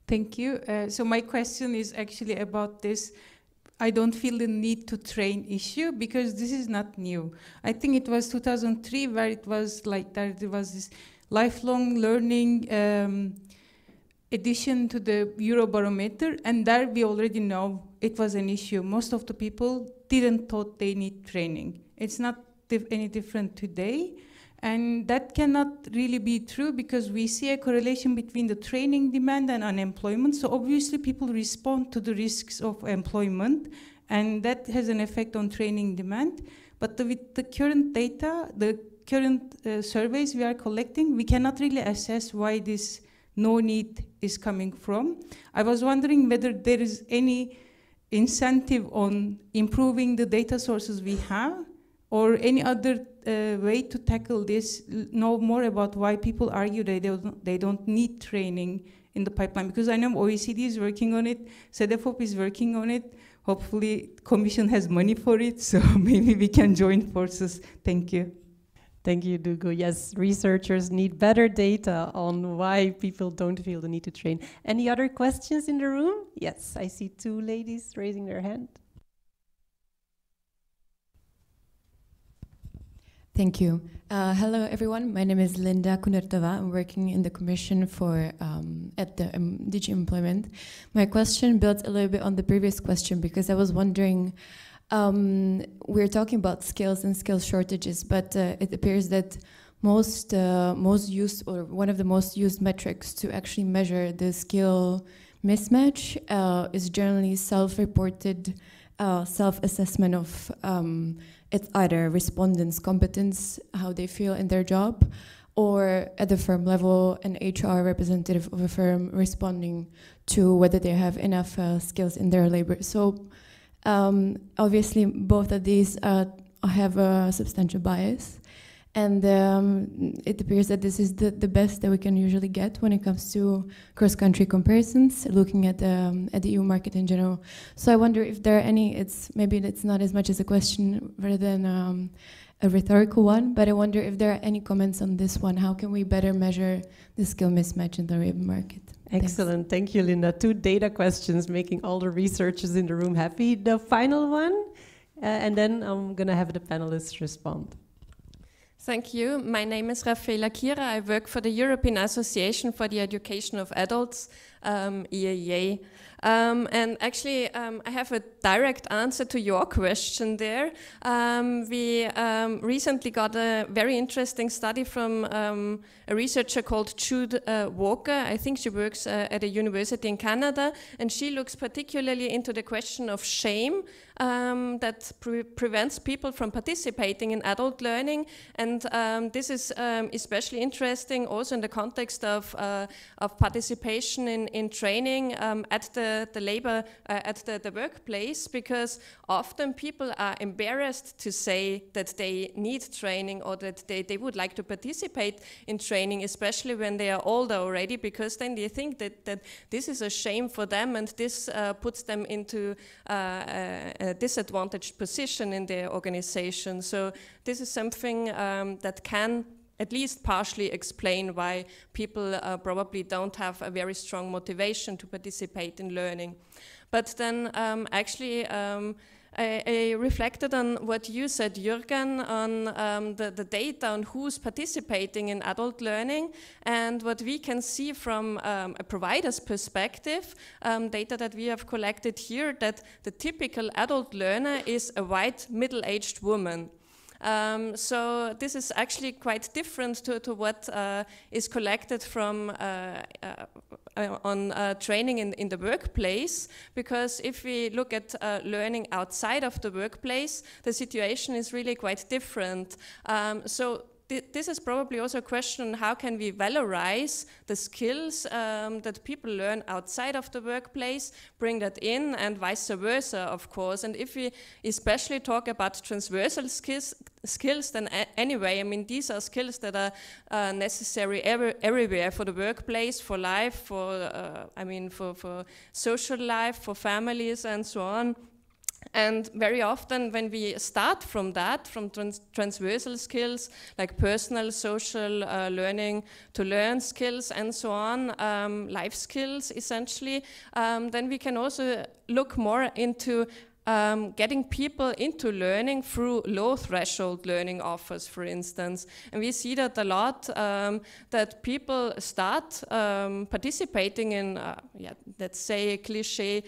Thank you. So my question is actually about this. I don't feel the need to train issue, because this is not new. I think it was 2003 where it was like that. There was this lifelong learning addition to the Eurobarometer, and there we already know it was an issue. Most of the people didn't thought they need training. It's not any different today, and that cannot really be true, because we see a correlation between the training demand and unemployment. So obviously people respond to the risks of employment, and that has an effect on training demand. But with the current data, the current surveys we are collecting, we cannot really assess why this no need is coming from. I was wondering whether there is any incentive on improving the data sources we have, or any other way to tackle this, know more about why people argue they don't need training in the pipeline. Because I know OECD is working on it, CEDEFOP is working on it, hopefully Commission has money for it, so maybe we can join forces. Thank you. Thank you, Dugo. Yes, researchers need better data on why people don't feel the need to train. Any other questions in the room? Yes, I see 2 ladies raising their hand. Thank you. Hello, everyone. My name is Linda Kunertova. I'm working in the Commission at the DG Employment. My question builds a little bit on the previous question, because I was wondering, we're talking about skills and skill shortages, but it appears that most used, or one of the most used metrics to actually measure the skill mismatch is generally self-reported self-assessment of it's either respondents' competence, how they feel in their job, or at the firm level, an HR representative of a firm responding to whether they have enough skills in their labor. So obviously, both of these have a substantial bias, and it appears that this is the best that we can usually get when it comes to cross-country comparisons, looking at the EU market in general. So I wonder if there are any, maybe it's not as much as a question rather than a rhetorical one, but I wonder if there are any comments on this one. How can we better measure the skill mismatch in the labor market? Excellent. Thank you, Linda. 2 data questions making all the researchers in the room happy. The final one, and then I'm going to have the panelists respond. Thank you. My name is Rafaela Kira. I work for the European Association for the Education of Adults, EAA. And actually, I have a direct answer to your question there. We recently got a very interesting study from a researcher called Jude Walker. I think she works at a university in Canada, and she looks particularly into the question of shame that prevents people from participating in adult learning. And this is especially interesting also in the context of participation in training at the labor, at the workplace, because often people are embarrassed to say that they need training or that they would like to participate in training, especially when they are older already, because then they think that this is a shame for them, and this puts them into a disadvantaged position in their organization. So this is something that can at least partially explain why people probably don't have a very strong motivation to participate in learning. But then I reflected on what you said, Jürgen, on the data on who's participating in adult learning, and what we can see from a provider's perspective, data that we have collected here, that the typical adult learner is a white middle-aged woman. So this is actually quite different to what is collected from on training in the workplace, because if we look at learning outside of the workplace, the situation is really quite different. So this is probably also a question, how can we valorize the skills that people learn outside of the workplace, bring that in, and vice versa, of course. And if we especially talk about transversal skills, then anyway, I mean, these are skills that are necessary everywhere for the workplace, for life, for social life, for families, and so on. And very often when we start from that, from transversal skills, like personal, social, learning to learn skills and so on, life skills essentially, then we can also look more into getting people into learning through low threshold learning offers, for instance. And we see that a lot, that people start participating in, let's say a cliche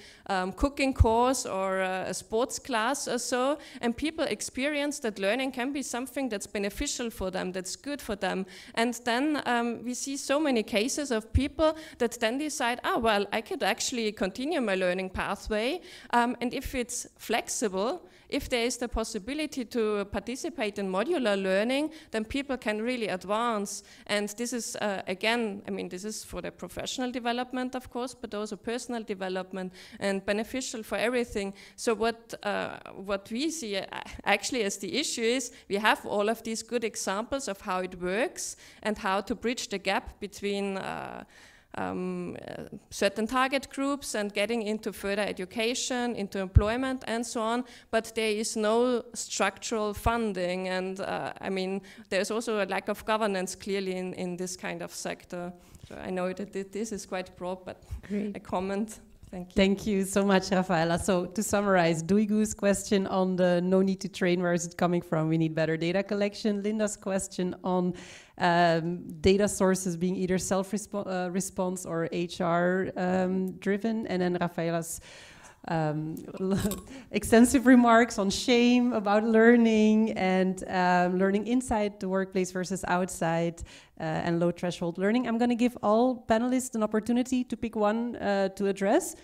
cooking course or a sports class or so, and people experience that learning can be something that's beneficial for them, that's good for them. And then we see so many cases of people that then decide, well, I could actually continue my learning pathway, and if it's flexible, if there is the possibility to participate in modular learning, then people can really advance. And this is, again, I mean, this is for the professional development, of course, but also personal development and beneficial for everything. So what we see actually as the issue is, we have all of these good examples of how it works and how to bridge the gap between certain target groups and getting into further education, into employment and so on, but there is no structural funding, and I mean, there's also a lack of governance clearly in this kind of sector. So I know that this is quite broad, but Great. A comment. Thank you. Thank you so much, Rafaela. So to summarize, Duigu's question on the no need to train, where is it coming from? We need better data collection. Linda's question on data sources being either self-response or HR driven. And then Rafaela's extensive remarks on shame about learning and learning inside the workplace versus outside and low threshold learning. I'm going to give all panelists an opportunity to pick one to address.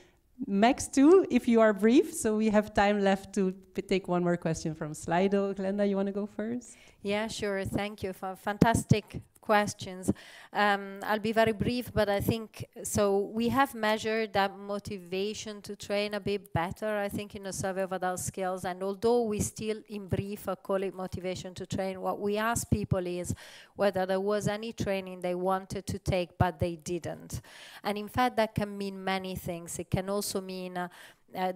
Max 2, if you are brief, so we have time left to take one more question from Slido. Glenda, you want to go first? Yeah, sure. Thank you for fantastic questions. I'll be very brief, but I think, so we have measured that motivation to train a bit better, I think, in a survey of adult skills. And although we still, in brief, call it motivation to train, what we ask people is whether there was any training they wanted to take, but they didn't. And in fact, that can mean many things. It can also mean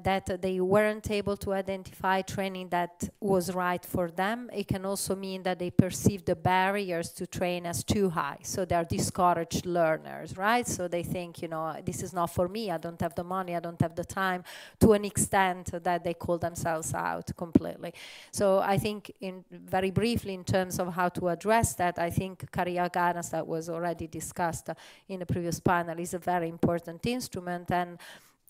that they weren't able to identify training that was right for them. It can also mean that they perceive the barriers to train as too high. So they're discouraged learners, right? So they think, you know, this is not for me, I don't have the money, I don't have the time, to an extent that they call themselves out completely. So I think, very briefly, in terms of how to address that, I think career guidance, that was already discussed in the previous panel, is a very important instrument. And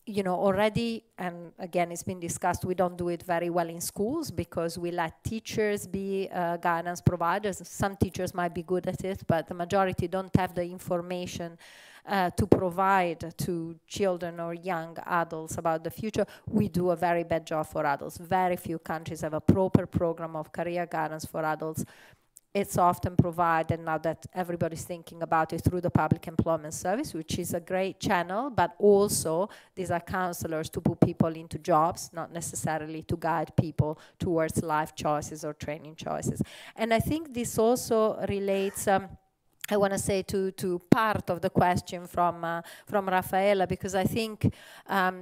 you know, already, and again, it's been discussed, we don't do it very well in schools because we let teachers be guidance providers. Some teachers might be good at it, but the majority don't have the information to provide to children or young adults about the future. We do a very bad job for adults. Very few countries have a proper program of career guidance for adults. It's often provided, now that everybody's thinking about it, through the Public Employment Service, which is a great channel, but also these are counselors to put people into jobs, not necessarily to guide people towards life choices or training choices. And I think this also relates, I want to say, to part of the question from Rafaela, because I think,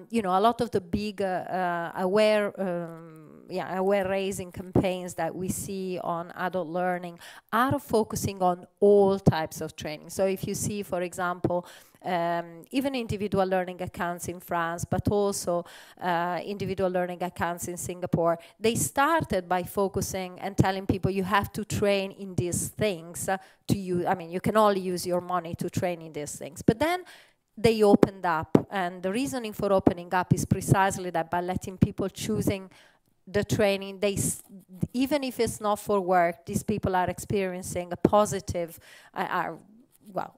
you know, a lot of the big aware aware-raising campaigns that we see on adult learning are focusing on all types of training. So if you see, for example, even individual learning accounts in France, but also individual learning accounts in Singapore, they started by focusing and telling people you have to train in these things to use. I mean, you can only use your money to train in these things. But then they opened up, and the reasoning for opening up is precisely that, by letting people choosing the training, even if it's not for work, these people are experiencing a positive,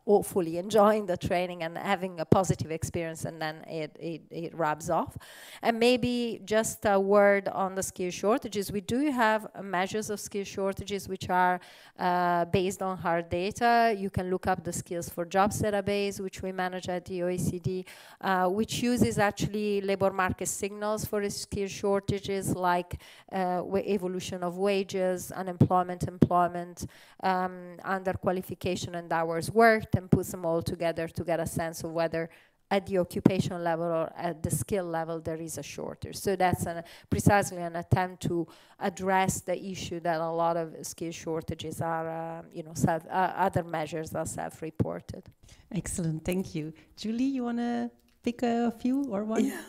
hopefully enjoying the training and having a positive experience, and then it rubs off. And maybe just a word on the skill shortages. We do have measures of skill shortages which are based on hard data. You can look up the Skills for Jobs database, which we manage at the OECD, which uses actually labor market signals for skill shortages, like evolution of wages, unemployment, employment, underqualification and hours worked, and puts them all together to get a sense of whether at the occupational level or at the skill level there is a shortage. So that's precisely an attempt to address the issue that a lot of skill shortages are, other measures are self-reported. Excellent, thank you. Julie, you want to pick a few or one? Yeah,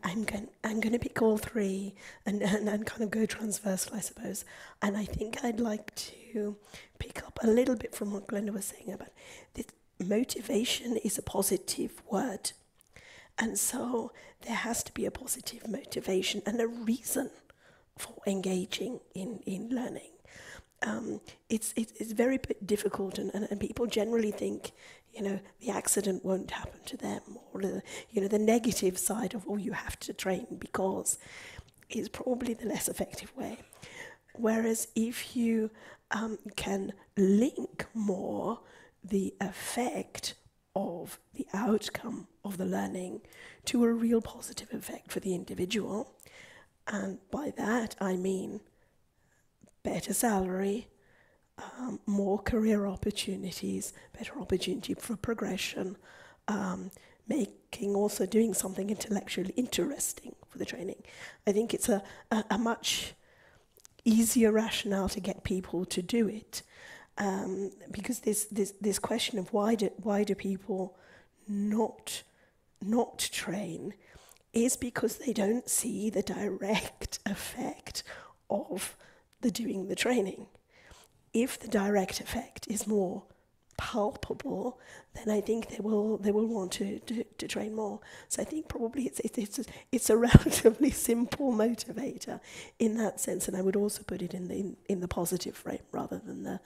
I'm going to pick all three and kind of go transversal, I suppose. And I think I'd like to pick up a little bit from what Glenda was saying about this. Motivation is a positive word. And so there has to be a positive motivation and a reason for engaging in learning. It's very difficult, and people generally think, the accident won't happen to them, or the negative side of, you have to train because, is probably the less effective way. Whereas if you can link more the effect of the outcome of the learning to a real positive effect for the individual, and by that I mean better salary, more career opportunities, better opportunity for progression, doing something intellectually interesting for the training. I think it's a much easier rationale to get people to do it, because this question of why do people not train is because they don't see the direct effect of doing the training. If the direct effect is more palpable, then I think they will want to train more. So I think probably it's a relatively simple motivator in that sense, and I would also put it in the positive frame rather than the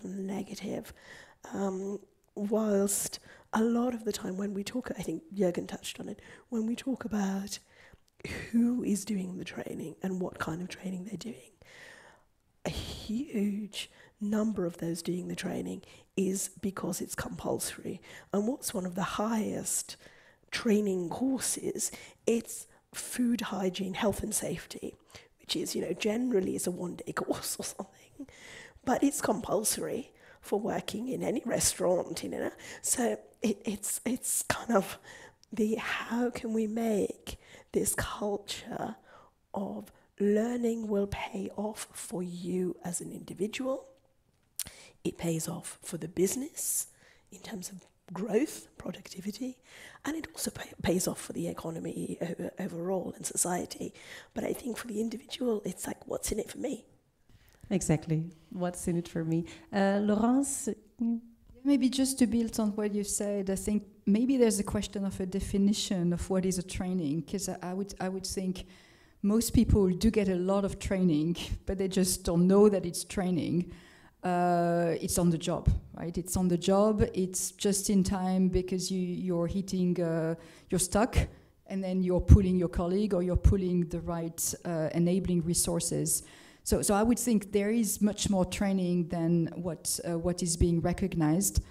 negative. Whilst a lot of the time when we talk, I think Jürgen touched on it, when we talk about who is doing the training and what kind of training they're doing, a huge number of those doing the training is because it's compulsory. And what's one of the highest training courses? It's food hygiene, health and safety, which is, generally is a one-day course or something, but it's compulsory for working in any restaurant, So it's kind of how can we make this culture of learning will pay off for you as an individual. It pays off for the business in terms of growth, productivity, and it also pays off for the economy overall and society. But I think for the individual, it's like, what's in it for me? Exactly. What's in it for me? Laurence? Maybe just to build on what you said, I think maybe there's a question of a definition of what is a training, because I would think most people do get a lot of training, but they just don't know that it's training. It's on the job, right? It's on the job. It's just in time because you're hitting, you're stuck, and then you're pulling your colleague or you're pulling the right enabling resources. So I would think there is much more training than what is being recognized.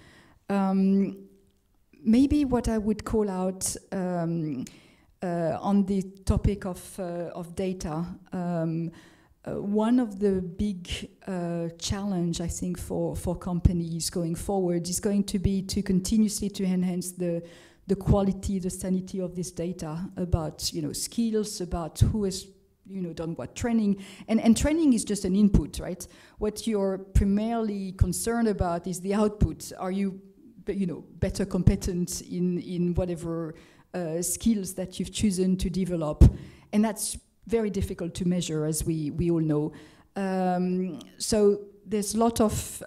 Maybe what I would call out on the topic of data, one of the big challenge I think for companies going forward is going to be to continuously to enhance the quality, the sanity of this data about skills, about who is done what training, and training is just an input, right? What you're primarily concerned about is the output. Are you better competent in whatever skills that you've chosen to develop? And that's very difficult to measure, as we all know. So there's a lot of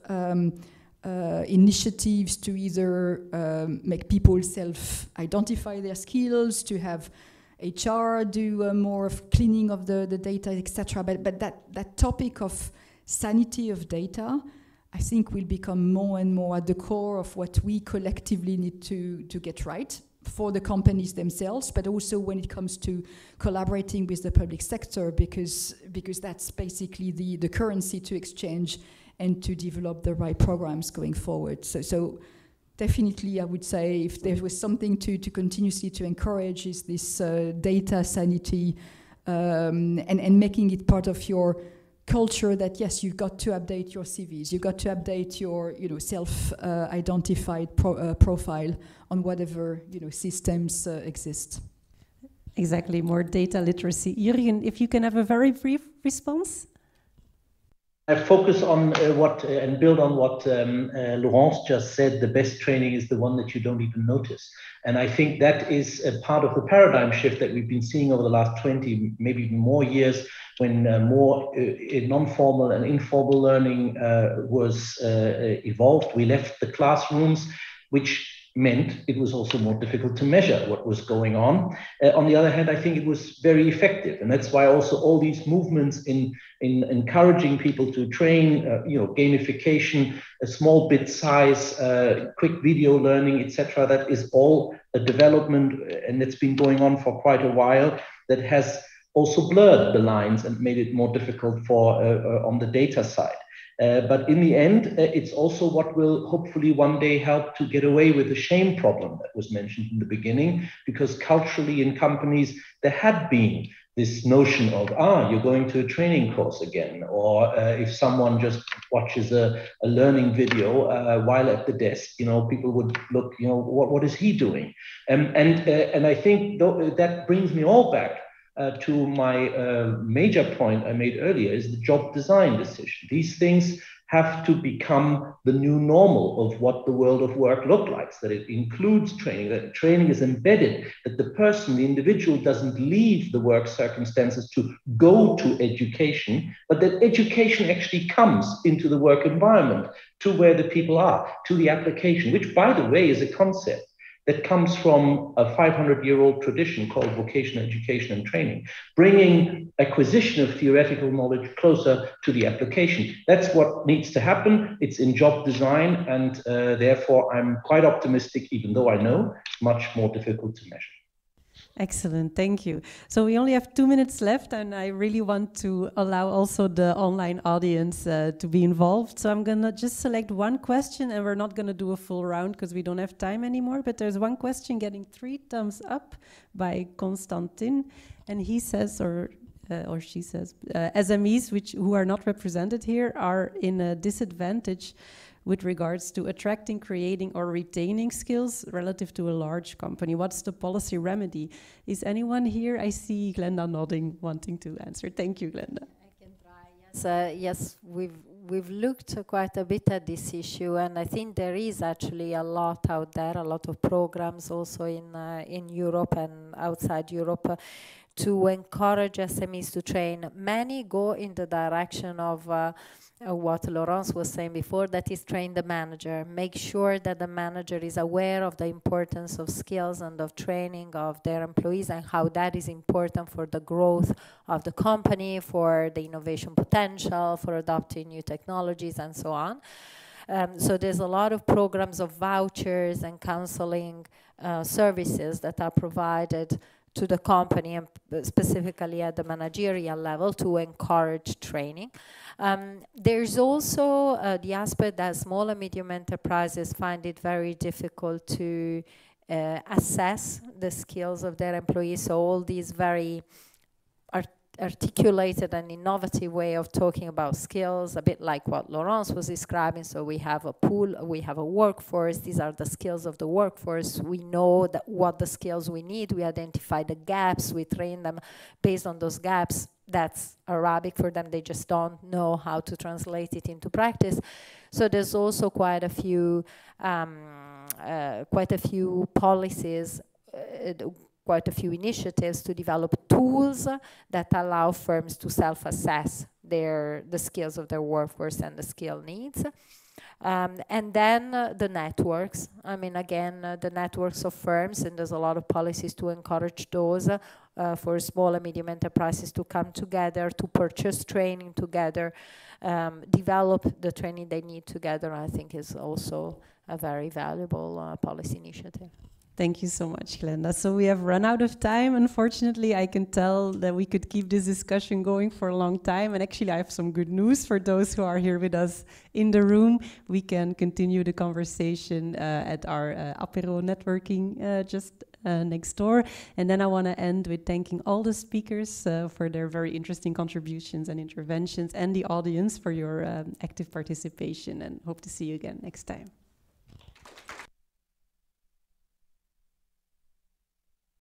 initiatives to either make people self-identify their skills, to have HR do more of cleaning of the data, etc. But that topic of sanity of data, I think, will become more and more at the core of what we collectively need to get right for the companies themselves, but also when it comes to collaborating with the public sector, because that's basically the currency to exchange and to develop the right programs going forward. So definitely, I would say, if there was something to continuously to encourage, is this data sanity, and making it part of your culture, that yes, you've got to update your CVs, you've got to update your self-identified profile on whatever systems exist. Exactly, more data literacy. Jürgen, if you can have a very brief response. I focus on and build on what Laurence just said. The best training is the one that you don't even notice. And I think that is a part of the paradigm shift that we've been seeing over the last 20, maybe even more years, when more non-formal and informal learning was evolved. We left the classrooms, which meant it was also more difficult to measure what was going on. On the other hand, I think it was very effective. And that's why also all these movements in encouraging people to train, gamification, a small bit size, quick video learning, etc., that is all a development, and it's been going on for quite a while, that has also blurred the lines and made it more difficult for on the data side. But in the end, it's also what will hopefully one day help to get away with the shame problem that was mentioned in the beginning, because culturally in companies, there had been this notion of, you're going to a training course again, or if someone just watches a learning video while at the desk, people would look, what is he doing? And I think that brings me all back to my major point I made earlier, is the job design decision. These things have to become the new normal of what the world of work looks like, that it includes training, that training is embedded, that the person, the individual, doesn't leave the work circumstances to go to education, but that education actually comes into the work environment, to where the people are, to the application, which, by the way, is a concept that comes from a 500-year-old tradition called vocational education and training, bringing acquisition of theoretical knowledge closer to the application. That's what needs to happen. It's in job design, and therefore I'm quite optimistic, even though I know it's much more difficult to measure. Excellent, thank you. So we only have 2 minutes left, and I really want to allow also the online audience to be involved. So I'm gonna just select one question, and we're not gonna do a full round because we don't have time anymore, but there's one question getting 3 thumbs up by Constantin, and he says, or she says, SMEs who are not represented here are in a disadvantage with regards to attracting, creating, or retaining skills relative to a large company. What's the policy remedy? Is anyone here? I see Glenda nodding, wanting to answer. Thank you, Glenda. I can try. Yes, we've looked quite a bit at this issue, and I think there is actually a lot out there, a lot of programs also in Europe and outside Europe to encourage SMEs to train. Many go in the direction of what Laurence was saying before, that is train the manager. Make sure that the manager is aware of the importance of skills and of training of their employees, and how that is important for the growth of the company, for the innovation potential, for adopting new technologies, and so on. So there's a lot of programs of vouchers and counseling services that are provided to the company, and specifically at the managerial level, to encourage training. There's also the aspect that small and medium enterprises find it very difficult to assess the skills of their employees. So all these very articulated and innovative way of talking about skills, a bit like what Laurence was describing. So we have a pool, we have a workforce, these are the skills of the workforce. We know that what the skills we need, we identify the gaps, we train them based on those gaps that's Arabic for them. They just don't know how to translate it into practice. So there's also quite a few policies, quite a few initiatives to develop tools that allow firms to self-assess the skills of their workforce and the skill needs. And then the networks. I mean, again, the networks of firms, and there's a lot of policies to encourage those for small and medium enterprises to come together, to purchase training together, develop the training they need together, I think is also a very valuable policy initiative. Thank you so much, Glenda. So we have run out of time. Unfortunately, I can tell that we could keep this discussion going for a long time. And actually, I have some good news for those who are here with us in the room. We can continue the conversation at our apéro networking just next door. And then I want to end with thanking all the speakers for their very interesting contributions and interventions, and the audience for your active participation, and hope to see you again next time.